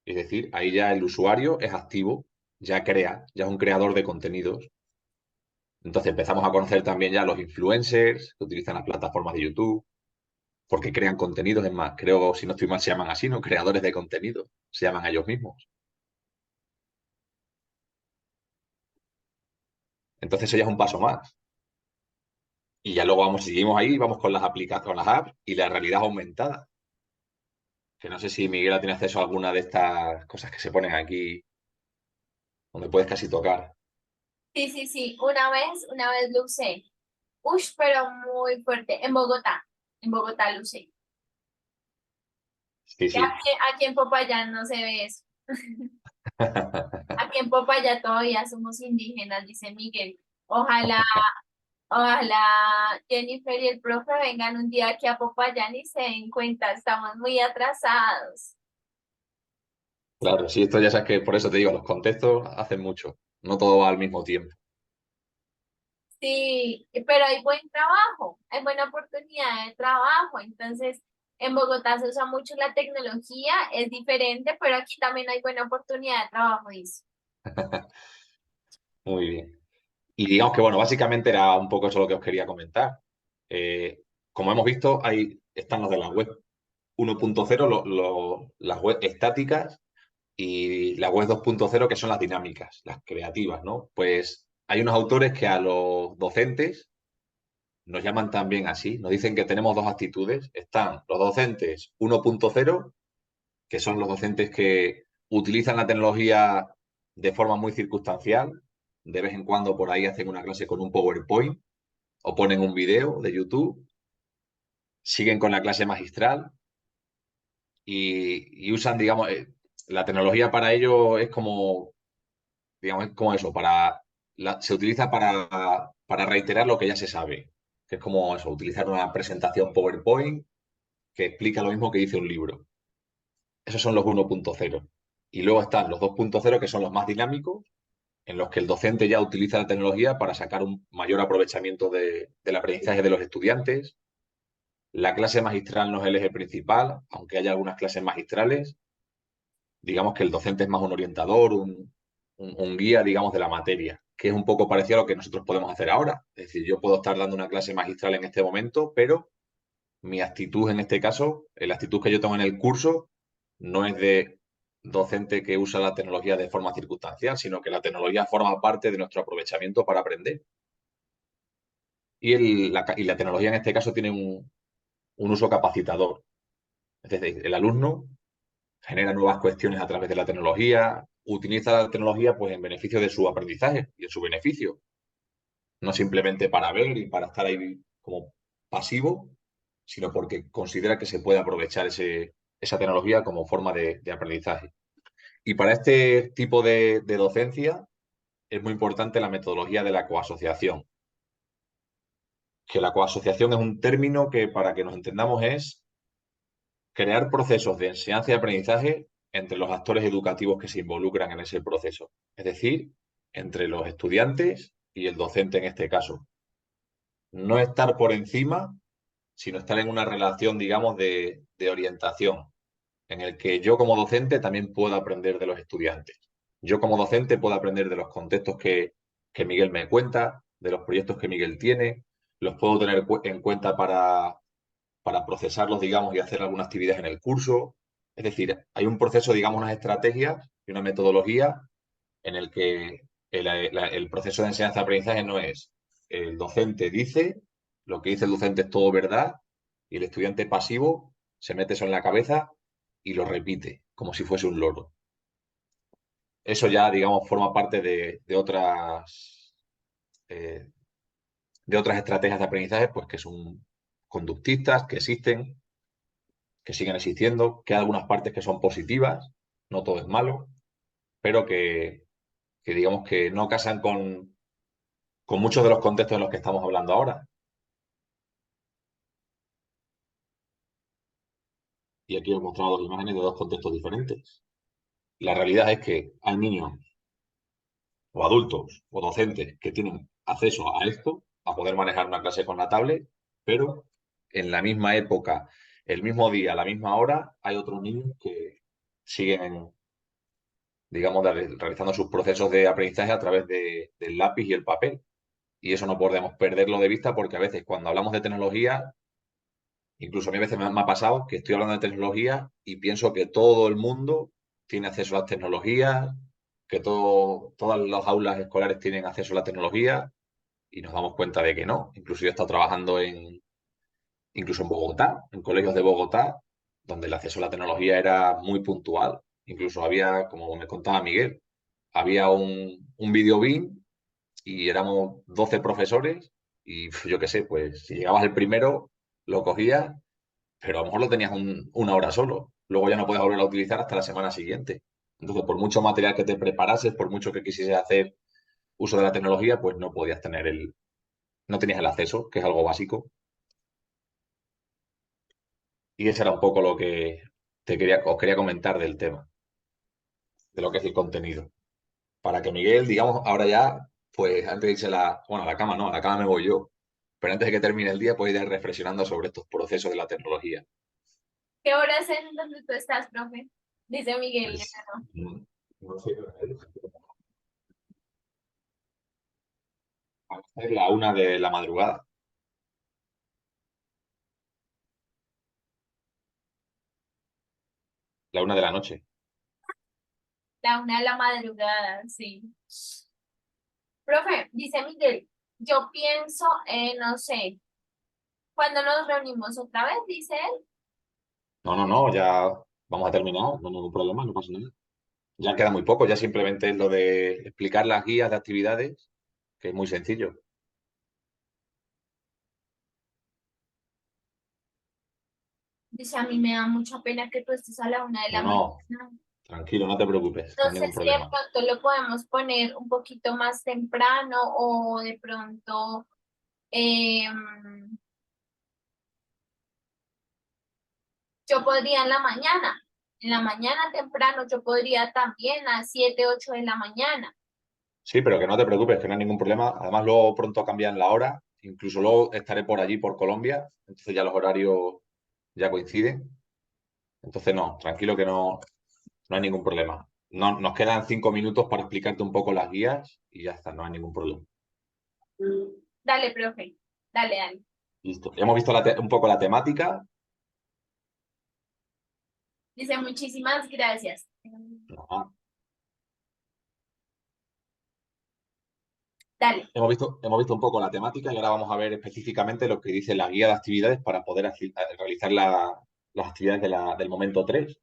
Es decir, ahí ya el usuario es activo, ya crea, ya es un creador de contenidos. Entonces empezamos a conocer también ya los influencers que utilizan las plataformas de YouTube, porque crean contenidos, es más, creo, si no estoy mal, se llaman así, ¿no? Creadores de contenido, se llaman a ellos mismos. Entonces eso ya es un paso más. Y ya luego vamos, seguimos ahí, vamos con las aplicaciones, con las apps y la realidad aumentada. Que no sé si Miguel tiene acceso a alguna de estas cosas que se ponen aquí, donde puedes casi tocar. Sí, sí, sí. Una vez lo usé. Ush, pero muy fuerte. En Bogotá lo usé. Sí, Y sí. aquí en Popayán no se ve eso. Aquí en Popayán todavía somos indígenas, dice Miguel. Ojalá, ojalá Jennifer y el profe vengan un día aquí a Popayán y se den cuenta, estamos muy atrasados. Claro, sí, esto ya sabes que por eso te digo, los contextos hacen mucho. No todo va al mismo tiempo. Sí, pero hay buena oportunidad de trabajo. Entonces, en Bogotá se usa mucho la tecnología, es diferente, pero aquí también hay buena oportunidad de trabajo, dice. Muy bien. Y digamos que, bueno, básicamente era un poco eso lo que os quería comentar. Como hemos visto, están los de la web 1.0, las web estáticas y la web 2.0, que son las dinámicas, las creativas, ¿no? Pues hay unos autores que a los docentes nos llaman también así, nos dicen que tenemos dos actitudes. Están los docentes 1.0, que son los docentes que utilizan la tecnología de forma muy circunstancial. De vez en cuando por ahí hacen una clase con un PowerPoint o ponen un video de YouTube, siguen con la clase magistral y usan, digamos, la tecnología para ello es como, digamos, es como eso, se utiliza para reiterar lo que ya se sabe, que es como eso, utilizar una presentación PowerPoint que explica lo mismo que dice un libro. Esos son los 1.0. Y luego están los 2.0, que son los más dinámicos, en los que el docente ya utiliza la tecnología para sacar un mayor aprovechamiento del aprendizaje de los estudiantes. La clase magistral no es el eje principal, aunque haya algunas clases magistrales. Digamos que el docente es más un orientador, un guía, digamos, de la materia, que es un poco parecido a lo que nosotros podemos hacer ahora. Es decir, yo puedo estar dando una clase magistral en este momento, pero mi actitud en este caso, la actitud que yo tengo en el curso, no es de docente que usa la tecnología de forma circunstancial, sino que la tecnología forma parte de nuestro aprovechamiento para aprender. Y la tecnología en este caso tiene un uso capacitador. Es decir, el alumno genera nuevas cuestiones a través de la tecnología, utiliza la tecnología pues en beneficio de su aprendizaje y en su beneficio, no simplemente para ver y para estar ahí como pasivo, sino porque considera que se puede aprovechar esa tecnología como forma de aprendizaje. Y para este tipo de docencia es muy importante la metodología de la coasociación, que la coasociación es un término que, para que nos entendamos, es crear procesos de enseñanza y aprendizaje entre los actores educativos que se involucran en ese proceso, es decir, entre los estudiantes y el docente en este caso. No estar por encima, sino estar en una relación, digamos, de orientación, en el que yo como docente también puedo aprender de los estudiantes. Yo como docente puedo aprender de los contextos que Miguel me cuenta, de los proyectos que Miguel tiene, los puedo tener en cuenta para procesarlos, digamos, y hacer alguna actividad en el curso. Es decir, hay un proceso, digamos, unas estrategias y una metodología en el que el proceso de enseñanza-aprendizaje no es el docente dice, lo que dice el docente es todo verdad, y el estudiante pasivo se mete eso en la cabeza y lo repite, como si fuese un loro. Eso ya, digamos, forma parte eh, de otras estrategias de aprendizaje, pues que son conductistas, que existen, que siguen existiendo, que hay algunas partes que son positivas, no todo es malo, pero que digamos que no casan con muchos de los contextos en los que estamos hablando ahora. Y aquí os he mostrado dos imágenes de dos contextos diferentes. La realidad es que hay niños o adultos o docentes que tienen acceso a esto, a poder manejar una clase con la tablet, pero en la misma época, el mismo día, a la misma hora, hay otros niños que siguen, digamos, realizando sus procesos de aprendizaje a través del lápiz y el papel. Y eso no podemos perderlo de vista porque a veces cuando hablamos de tecnología, incluso a mí a veces me ha pasado que estoy hablando de tecnología y pienso que todo el mundo tiene acceso a las tecnologías, que todas las aulas escolares tienen acceso a la tecnología y nos damos cuenta de que no. Incluso yo he estado trabajando incluso en Bogotá, en colegios de Bogotá, donde el acceso a la tecnología era muy puntual. Incluso había, como me contaba Miguel, había un video BIM y éramos 12 profesores y yo qué sé, pues si llegabas el primero, lo cogías, pero a lo mejor lo tenías una hora solo. Luego ya no puedes volver a utilizar hasta la semana siguiente. Entonces, por mucho material que te preparases, por mucho que quisieses hacer uso de la tecnología, pues no podías no tenías el acceso, que es algo básico. Y ese era un poco lo que os quería comentar del tema, de lo que es el contenido. Para que Miguel, digamos, ahora ya, pues antes de irse bueno, a la cama no, a la cama me voy yo. Pero antes de que termine el día, pues ir reflexionando sobre estos procesos de la tecnología. ¿Qué hora es en donde tú estás, profe? Dice Miguel. Pues, no sé, a ser la 1 de la madrugada, la 1 de la noche. La 1 de la madrugada, sí. Profe, dice Miguel, yo pienso, no sé, cuando nos reunimos otra vez, dice él. No, no, no, ya vamos a terminar, no hay ningún problema, no pasa nada. Ya queda muy poco, ya simplemente es lo de explicar las guías de actividades, que es muy sencillo. Dice, a mí me da mucha pena que tú estés a la una de No, la no, mañana. tranquilo, no te preocupes, no No hay sé ningún si de problema. pronto lo podemos poner un poquito más temprano o de pronto yo podría en la mañana. En la mañana temprano yo podría también a 7, 8 de la mañana. Sí, pero que no te preocupes, que no hay ningún problema. Además, luego pronto cambian la hora, incluso luego estaré por allí, por Colombia, entonces ya los horarios ya coinciden. Entonces, no, tranquilo que no hay ningún problema. No, nos quedan 5 minutos para explicarte un poco las guías y ya está, no hay ningún problema. Dale, profe. Dale, dale. Listo. Ya hemos visto un poco la temática. Dice, muchísimas gracias. Ajá. Dale. Hemos visto un poco la temática y ahora vamos a ver específicamente lo que dice la guía de actividades para poder realizar las actividades del momento 3,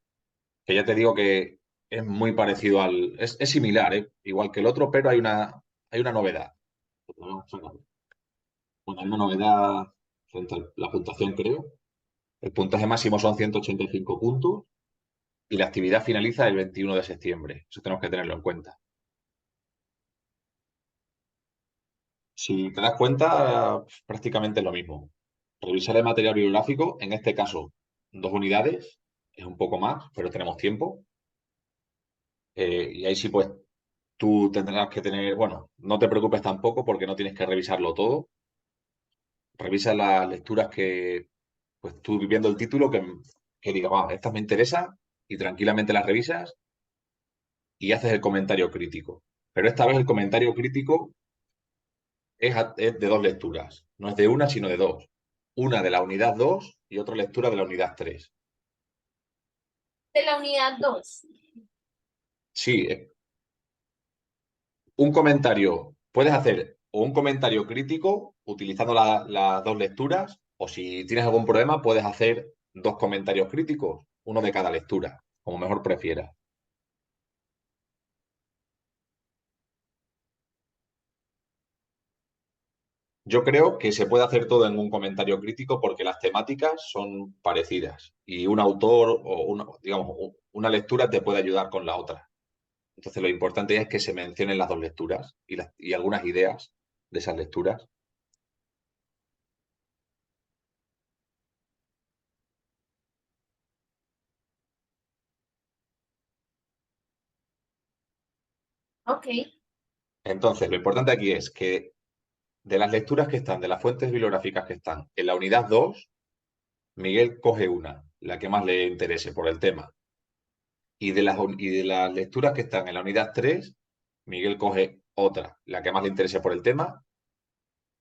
que ya te digo que es muy parecido es similar, ¿eh? Igual que el otro, pero hay una novedad. Bueno, hay una novedad frente a la puntuación, creo. El puntaje máximo son 185 puntos y la actividad finaliza el 21 de septiembre. Eso tenemos que tenerlo en cuenta. Si te das cuenta, prácticamente es lo mismo. Revisar el material bibliográfico, en este caso, 2 unidades, es un poco más, pero tenemos tiempo. Y ahí sí, pues tú tendrás que tener, bueno, no te preocupes tampoco porque no tienes que revisarlo todo. Revisa las lecturas que, pues tú viendo el título, que digas, va, estas me interesan y tranquilamente las revisas y haces el comentario crítico. Pero esta vez el comentario crítico es de 2 lecturas. No es de una, sino de 2. Una de la unidad 2 y otra lectura de la unidad 3. De la unidad 2. Sí, un comentario, puedes hacer o un comentario crítico utilizando las 2 lecturas, o si tienes algún problema, puedes hacer 2 comentarios críticos, uno de cada lectura, como mejor prefieras. Yo creo que se puede hacer todo en un comentario crítico porque las temáticas son parecidas y un autor o digamos, una lectura te puede ayudar con la otra. Entonces lo importante es que se mencionen las 2 lecturas y algunas ideas de esas lecturas. Ok. Entonces, lo importante aquí es que de las lecturas que están, de las fuentes bibliográficas que están en la unidad 2, Miguel coge una, la que más le interese por el tema. Y de las lecturas que están en la unidad 3, Miguel coge otra, la que más le interese por el tema,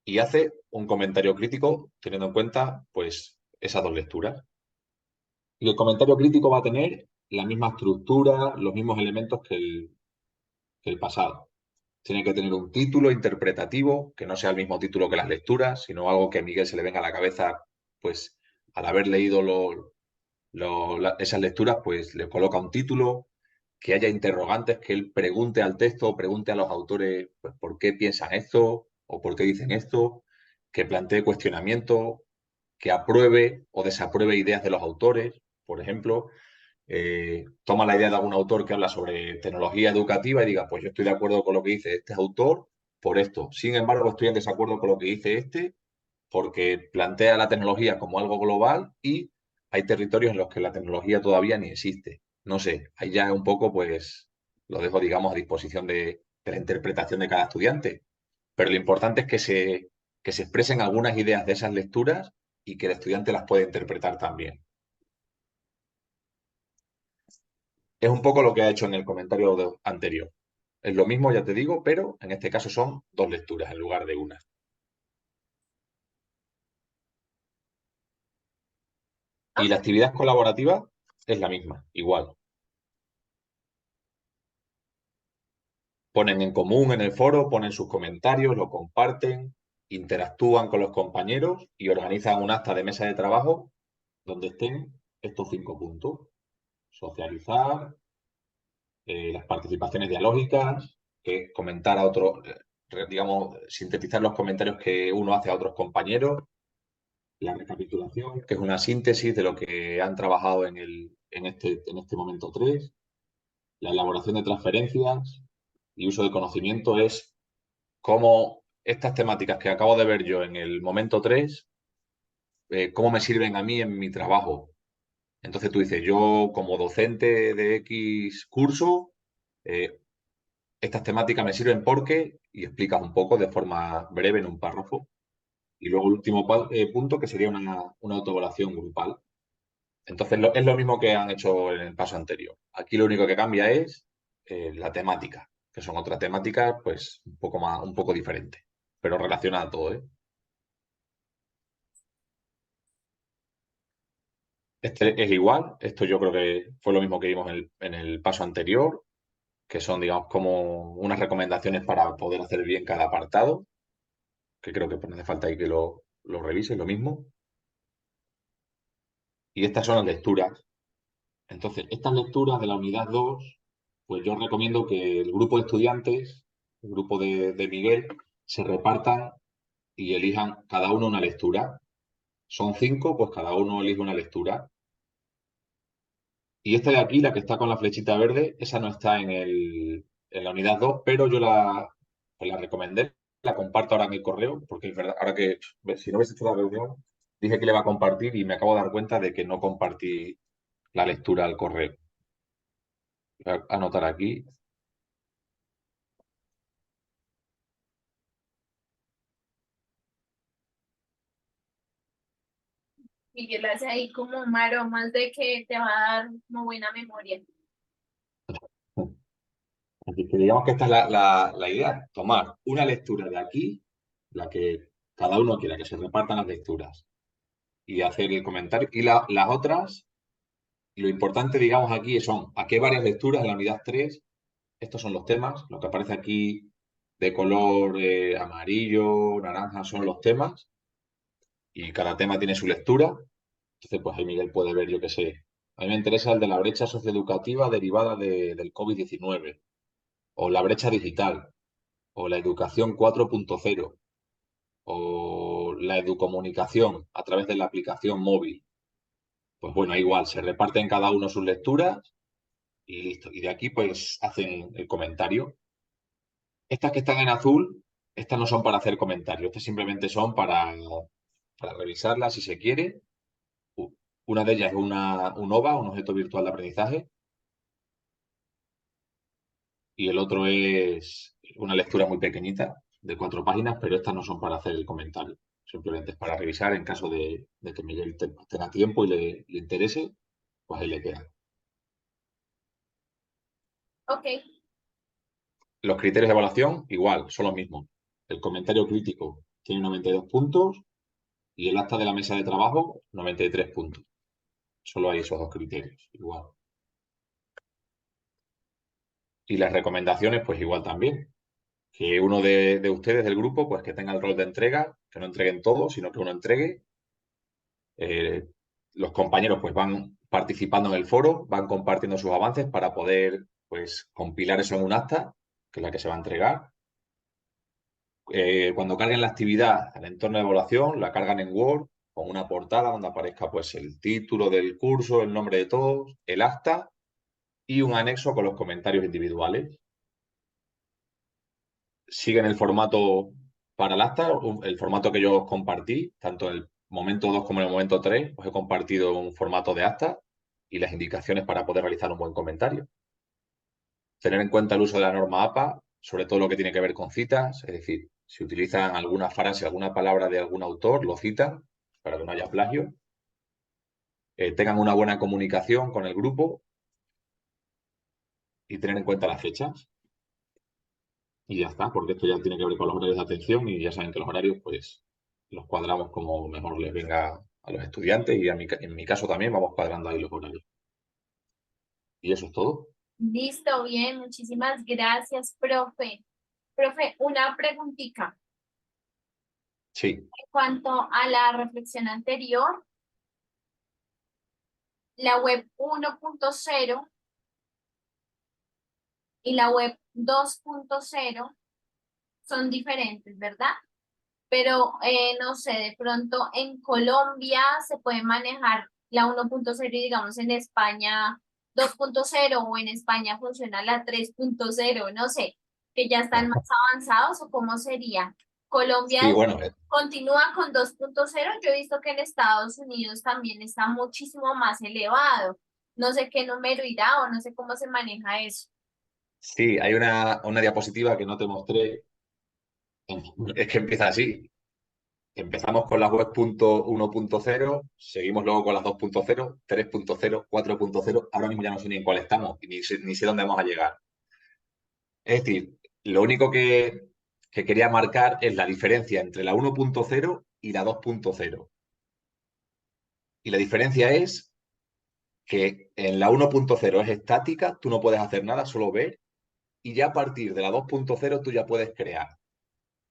y hace un comentario crítico teniendo en cuenta, pues, esas 2 lecturas. Y el comentario crítico va a tener la misma estructura, los mismos elementos que el pasado. Tiene que tener un título interpretativo, que no sea el mismo título que las lecturas, sino algo que a Miguel se le venga a la cabeza, pues al haber leído esas lecturas, pues le coloca un título, que haya interrogantes, que él pregunte al texto o pregunte a los autores, pues, por qué piensan esto o por qué dicen esto, que plantee cuestionamientos, que apruebe o desapruebe ideas de los autores, por ejemplo. Toma la idea de algún autor que habla sobre tecnología educativa y diga, pues yo estoy de acuerdo con lo que dice este autor por esto. Sin embargo, estoy en desacuerdo con lo que dice este porque plantea la tecnología como algo global y hay territorios en los que la tecnología todavía ni existe. No sé, ahí ya un poco, pues, lo dejo, digamos, a disposición de la interpretación de cada estudiante. Pero lo importante es que se expresen algunas ideas de esas lecturas y que el estudiante las pueda interpretar también. Es un poco lo que ha hecho en el comentario anterior. Es lo mismo, ya te digo, pero en este caso son 2 lecturas en lugar de una. Y la Ok. actividad colaborativa es la misma, igual. Ponen en común en el foro, ponen sus comentarios, lo comparten, interactúan con los compañeros y organizan un acta de mesa de trabajo donde estén estos 5 puntos. Socializar, las participaciones dialógicas, que es comentar a otros, digamos, sintetizar los comentarios que uno hace a otros compañeros, la recapitulación, que es una síntesis de lo que han trabajado en este momento 3, la elaboración de transferencias y uso de conocimiento es cómo estas temáticas que acabo de ver yo en el momento 3, cómo me sirven a mí en mi trabajo. Entonces tú dices, yo como docente de X curso, eh, estas temáticas me sirven porque, y explicas un poco de forma breve en un párrafo. Y luego el último punto, que sería una autoevaluación grupal. Entonces es lo mismo que han hecho en el paso anterior. Aquí lo único que cambia es la temática, que son otras temáticas, pues un poco más, un poco diferentes, pero relacionada a todo, ¿eh? Este es igual, esto yo creo que fue lo mismo que vimos en el paso anterior, que son, digamos, como unas recomendaciones para poder hacer bien cada apartado, que creo que pues no hace falta ahí que lo revises, lo mismo. Y estas son las lecturas. Entonces, estas lecturas de la unidad 2, pues yo recomiendo que el grupo de estudiantes, el grupo de Miguel, se repartan y elijan cada uno una lectura. Son 5, pues cada uno elige una lectura. Y esta de aquí, la que está con la flechita verde, esa no está en la unidad 2, pero yo pues la recomendé, la comparto ahora en el correo, porque es verdad, ahora que si no hubiese hecho la reunión, dije que le iba a compartir y me acabo de dar cuenta de que no compartí la lectura al correo. Voy a anotar aquí. Miguel hace ahí como maromas de que te va a dar como buena memoria. Así que digamos que esta es la idea, tomar una lectura de aquí, la que cada uno quiera, que se repartan las lecturas y hacer el comentario. Y las otras, lo importante, digamos, aquí son, aquí hay varias lecturas en la unidad 3. Estos son los temas, lo que aparece aquí de color amarillo, naranja, son los temas y cada tema tiene su lectura. Entonces, pues ahí Miguel puede ver, yo qué sé. A mí me interesa el de la brecha socioeducativa derivada del COVID-19 o la brecha digital, o la educación 4.0, o la educomunicación a través de la aplicación móvil. Pues bueno, igual, se reparten cada uno sus lecturas y listo. Y de aquí pues hacen el comentario. Estas que están en azul, estas no son para hacer comentarios, estas simplemente son para revisarlas si se quiere. U- Una de ellas es un OVA, un objeto virtual de aprendizaje, y el otro es una lectura muy pequeñita de 4 páginas, pero estas no son para hacer el comentario. Simplemente es para revisar en caso de que Miguel tenga tiempo y le interese, pues ahí le queda. Ok, Los criterios de evaluación, igual, son los mismos. El comentario crítico tiene 92 puntos y el acta de la mesa de trabajo 93 puntos. Solo hay esos 2 criterios, igual. Y las recomendaciones, pues igual también. Que uno de ustedes del grupo, pues que tenga el rol de entrega, que no entreguen todo, sino que uno entregue. Eh, los compañeros pues van participando en el foro, van compartiendo sus avances para poder pues compilar eso en un acta, que es la que se va a entregar. Cuando carguen la actividad al entorno de evaluación, la cargan en Word con una portada donde aparezca pues el título del curso, el nombre de todos, el acta y un anexo con los comentarios individuales. Siguen el formato para el acta, el formato que yo os compartí, tanto en el momento 2 como en el momento 3, os he compartido un formato de acta y las indicaciones para poder realizar un buen comentario. Tener en cuenta el uso de la norma APA, sobre todo lo que tiene que ver con citas, es decir, si utilizan alguna frase, alguna palabra de algún autor, lo citan para que no haya plagio. Tengan una buena comunicación con el grupo y tener en cuenta las fechas. Y ya está, porque esto ya tiene que ver con los horarios de atención y ya saben que los horarios, pues, los cuadramos como mejor les venga a los estudiantes y en mi caso también vamos cuadrando ahí los horarios. Y eso es todo. listo, bien, muchísimas gracias, profe. Profe, una preguntita. Sí, En cuanto a la reflexión anterior, la web 1.0 y la web 2.0 son diferentes, ¿verdad? Pero no sé, de pronto en Colombia se puede manejar la 1.0 y digamos en España 2.0 o en España funciona la 3.0, no sé, que ya están más avanzados o cómo sería. sí, Colombia bueno, continúa con 2.0, yo he visto que en Estados Unidos también está muchísimo más elevado. No sé qué número irá o no sé cómo se maneja eso. sí, hay una diapositiva que no te mostré. Es que empieza así. Empezamos con las web 1.0, seguimos luego con las 2.0, 3.0, 4.0. Ahora mismo ya no sé ni en cuál estamos, ni sé dónde vamos a llegar. Es decir, lo único que quería marcar es la diferencia entre la 1.0 y la 2.0. Y la diferencia es que en la 1.0 es estática, tú no puedes hacer nada, solo ver, y ya a partir de la 2.0 tú ya puedes crear.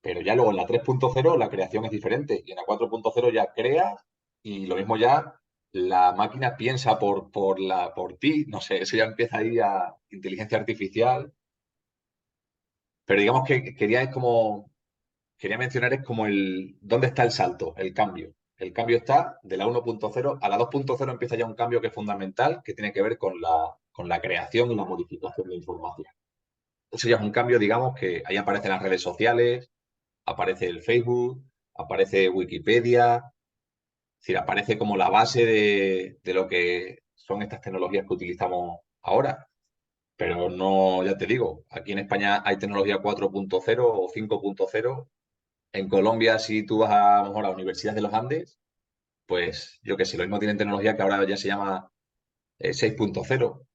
Pero ya luego en la 3.0 la creación es diferente y en la 4.0 ya creas y lo mismo ya la máquina piensa por ti, no sé, eso ya empieza ahí a inteligencia artificial. Pero digamos que quería mencionar es como dónde está el salto, el cambio. el cambio está de la 1.0 a la 2.0 empieza ya un cambio que es fundamental, que tiene que ver con la creación y la modificación de información. Eso ya es un cambio, digamos, que ahí aparecen las redes sociales, aparece el Facebook, aparece Wikipedia, es decir, aparece como la base de lo que son estas tecnologías que utilizamos ahora. Pero no, ya te digo, aquí en España hay tecnología 4.0 o 5.0. En Colombia, si tú vas a lo mejor a la Universidad de los Andes, pues yo qué sé, lo mismo tienen tecnología que ahora ya se llama 6.0.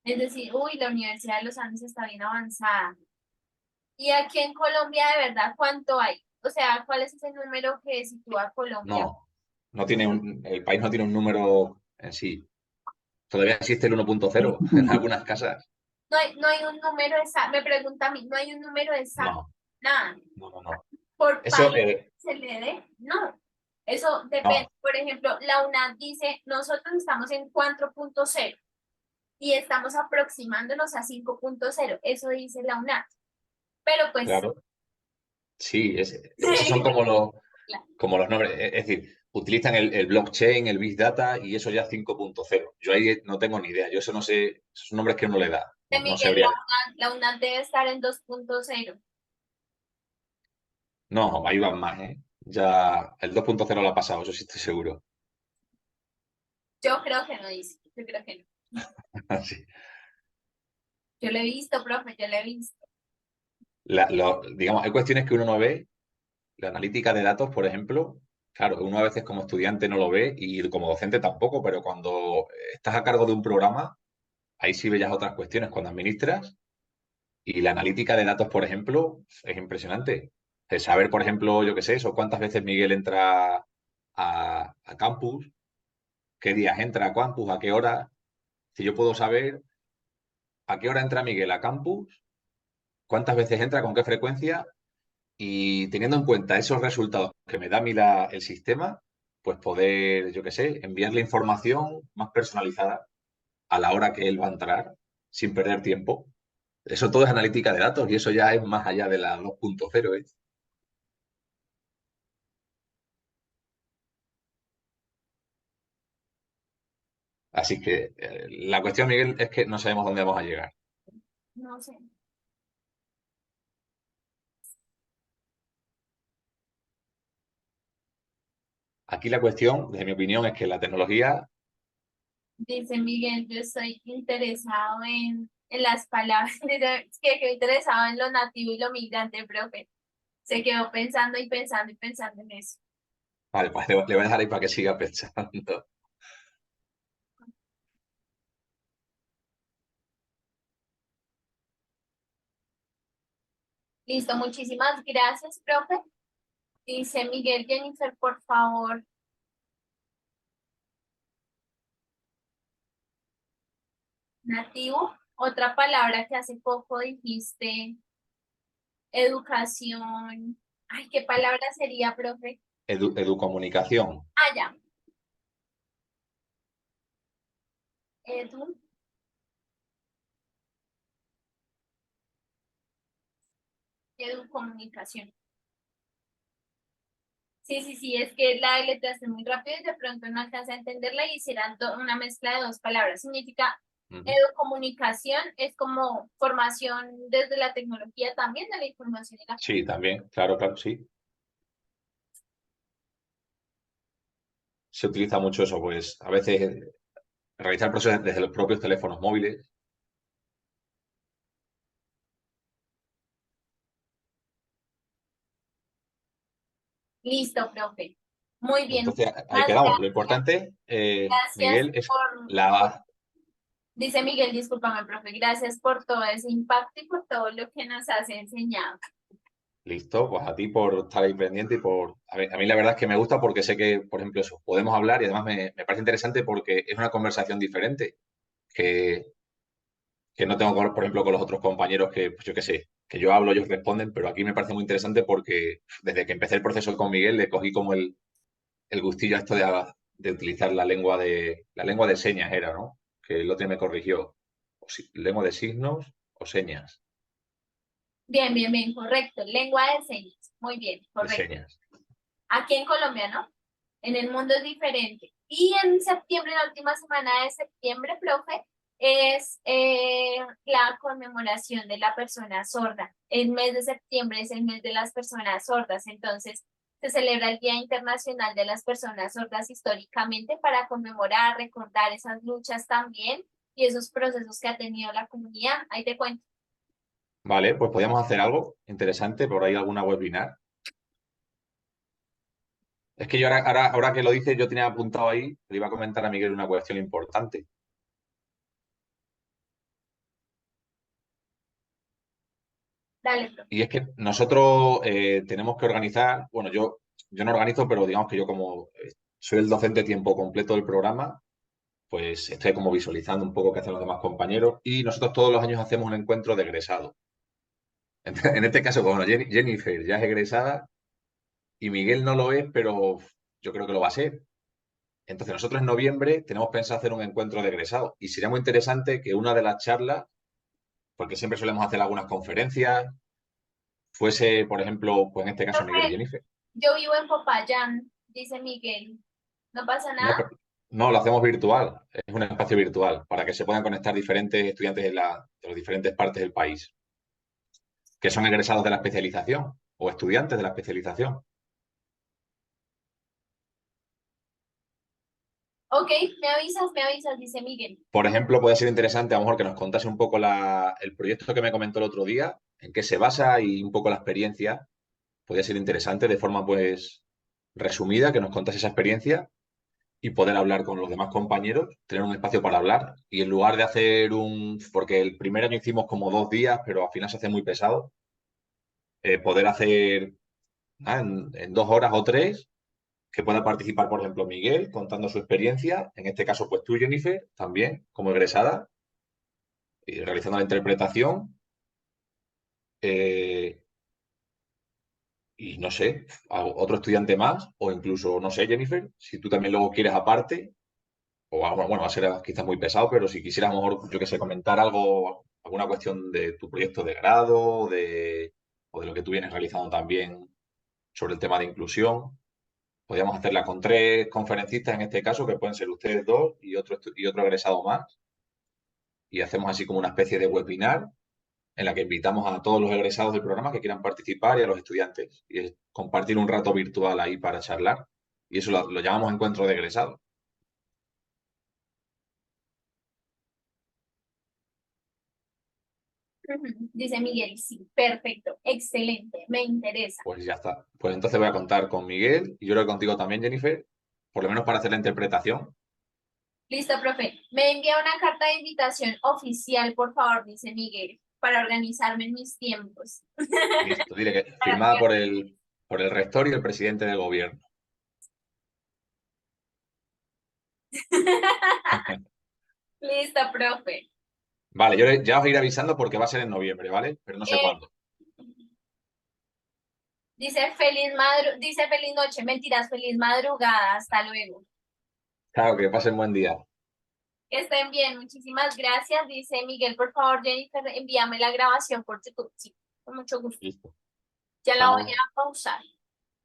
Es decir, uy, la Universidad de los Andes está bien avanzada. Y aquí en Colombia, de verdad, ¿cuánto hay? O sea, ¿cuál es ese número que sitúa Colombia? No, no tiene el país no tiene un número en sí. Todavía existe el 1.0 en algunas casas. No hay un número exacto, me pregunta a mí, no hay un número exacto, No, nada. no, no, no. Por Eso, país se le dé, no. Eso depende. no, Por ejemplo, la UNAD dice, nosotros estamos en 4.0 y estamos aproximándonos a 5.0. Eso dice la UNAD. Pero pues, claro. Sí, esos son como los nombres. Es decir, utilizan el blockchain, el Big Data y eso ya es 5.0. Yo ahí no tengo ni idea. Yo eso no sé, esos nombres que uno le da. de No, no Miguel, sabría. la UNAD debe estar en 2.0. No, ahí van más, ¿eh? Ya el 2.0 lo ha pasado, eso sí estoy seguro. Yo creo que no dice, yo creo que no. Sí. Yo lo he visto, profe, yo lo he visto. Digamos, hay cuestiones que uno no ve. La analítica de datos, por ejemplo, claro, uno a veces como estudiante no lo ve y como docente tampoco, pero cuando estás a cargo de un programa, ahí sí veías otras cuestiones. Cuando administras y la analítica de datos, por ejemplo, es impresionante. El saber, por ejemplo, yo qué sé, eso, cuántas veces Miguel entra a campus, qué días entra a campus, a qué hora. Si yo puedo saber a qué hora entra Miguel a campus, cuántas veces entra, con qué frecuencia. Y teniendo en cuenta esos resultados que me da a mí el sistema, pues poder, yo qué sé, enviarle información más personalizada a la hora que él va a entrar, sin perder tiempo. Eso todo es analítica de datos y eso ya es más allá de la 2.0, ¿eh? Así que la cuestión, Miguel, es que no sabemos dónde vamos a llegar. No sé. Aquí la cuestión, desde mi opinión, es que la tecnología, Dice Miguel, yo estoy interesado en las palabras, dice, es que quedó interesado en lo nativo y lo migrante, profe. Se quedó pensando y pensando y pensando en eso. vale, pues le voy a dejar ahí para que siga pensando. Listo, muchísimas gracias, profe. Dice Miguel, Jennifer, por favor, nativo. Otra palabra que hace poco dijiste, educación. Ay, ¿qué palabra sería, profe? Educomunicación. Ah, ya. Edu, educomunicación. Sí, sí, sí, es que la letraste muy rápido y de pronto no alcanza a entenderla y hicieran una mezcla de dos palabras. Significa Ujú. educomunicación, es como formación desde la tecnología también de la información y la Sí, también, claro, claro, sí. Se utiliza mucho eso, pues a veces realizar procesos desde los propios teléfonos móviles. Listo, profe. Muy bien, Entonces, ahí muchísimas quedamos. Lo gracias. importante, Gracias Miguel, es por, la... dice Miguel, discúlpame, profe, gracias por todo ese impacto y por todo lo que nos has enseñado. Listo, pues a ti por estar ahí pendiente y por... a mí la verdad es que me gusta porque sé que, por ejemplo, eso, podemos hablar y además me parece interesante porque es una conversación diferente que, que no tengo, por ejemplo, con los otros compañeros que, pues yo qué sé, que yo hablo, ellos responden, pero aquí me parece muy interesante porque desde que empecé el proceso con Miguel le cogí como el gustillo a esto de utilizar la lengua de señas era, ¿no? Que el otro día me corrigió. Lengua de signos o señas. Bien, bien, bien, correcto. Lengua de señas. Muy bien, de correcto. señas. Aquí en Colombia, ¿no? En el mundo es diferente. Y en septiembre, la última semana de septiembre, profe, es la conmemoración de la persona sorda. El mes de septiembre es el mes de las personas sordas, entonces se celebra el Día Internacional de las Personas Sordas históricamente para conmemorar, recordar esas luchas también y esos procesos que ha tenido la comunidad. Ahí te cuento. Vale, pues podríamos hacer algo interesante, por ahí alguna webinar. Es que yo ahora que lo dices, yo tenía apuntado ahí, le iba a comentar a Miguel una cuestión importante. Dale, profe. Y es que nosotros tenemos que organizar, bueno, yo no organizo, pero digamos que yo como soy el docente tiempo completo del programa, pues estoy como visualizando un poco qué hacen los demás compañeros y nosotros todos los años hacemos un encuentro de egresados. En este caso, bueno, Jennifer ya es egresada y Miguel no lo es, pero yo creo que lo va a ser. Entonces, nosotros en noviembre tenemos pensado hacer un encuentro de egresados y sería muy interesante que una de las charlas, porque siempre solemos hacer algunas conferencias, fuese, por ejemplo, pues en este caso Miguel y Profe, Jennifer. yo vivo en Popayán, dice Miguel. ¿No pasa No, nada? no, lo hacemos virtual, es un espacio virtual para que se puedan conectar diferentes estudiantes de las diferentes partes del país, que son egresados de la especialización o estudiantes de la especialización. Ok, me avisas, dice Miguel. Por ejemplo, puede ser interesante a lo mejor que nos contase un poco el proyecto que me comentó el otro día, en qué se basa y un poco la experiencia. Podría ser interesante de forma pues resumida, que nos contase esa experiencia y poder hablar con los demás compañeros, tener un espacio para hablar y en lugar de hacer porque el primer año hicimos como 2 días, pero al final se hace muy pesado, poder hacer en 2 horas o tres, que pueda participar, por ejemplo, Miguel contando su experiencia, en este caso pues tú, Jennifer, también como egresada, realizando la interpretación. eh, y no sé, a otro estudiante más, o incluso, no sé, Jennifer, si tú también luego quieres aparte, bueno, va a ser quizás muy pesado, pero si quisieras a lo mejor, yo que sé, comentar algo, alguna cuestión de tu proyecto de grado, o de lo que tú vienes realizando también sobre el tema de inclusión, podríamos hacerla con 3 conferencistas en este caso, que pueden ser ustedes dos y otro egresado más, y hacemos así como una especie de webinar en la que invitamos a todos los egresados del programa que quieran participar y a los estudiantes. Y es compartir un rato virtual ahí para charlar. Y eso lo llamamos encuentro de egresados. Ujú, dice Miguel, sí, perfecto, excelente, me interesa. Pues ya está. Pues entonces voy a contar con Miguel y yo creo que contigo también, Jennifer, por lo menos para hacer la interpretación. Listo, profe. Me envía una carta de invitación oficial, por favor, dice Miguel, para organizarme en mis tiempos. Listo. Dile que firmada por el rector y el presidente del gobierno. Listo, profe. Vale, yo ya os iré avisando porque va a ser en noviembre, ¿vale? Pero no sé Eh, cuándo. dice feliz noche, mentiras, feliz madrugada, hasta luego. Claro, que pasen buen día. Que estén bien, muchísimas gracias, dice Miguel, por favor, Jennifer, envíame la grabación por YouTube, sí, con mucho gusto. Listo. Ya la voy Chao. a pausar.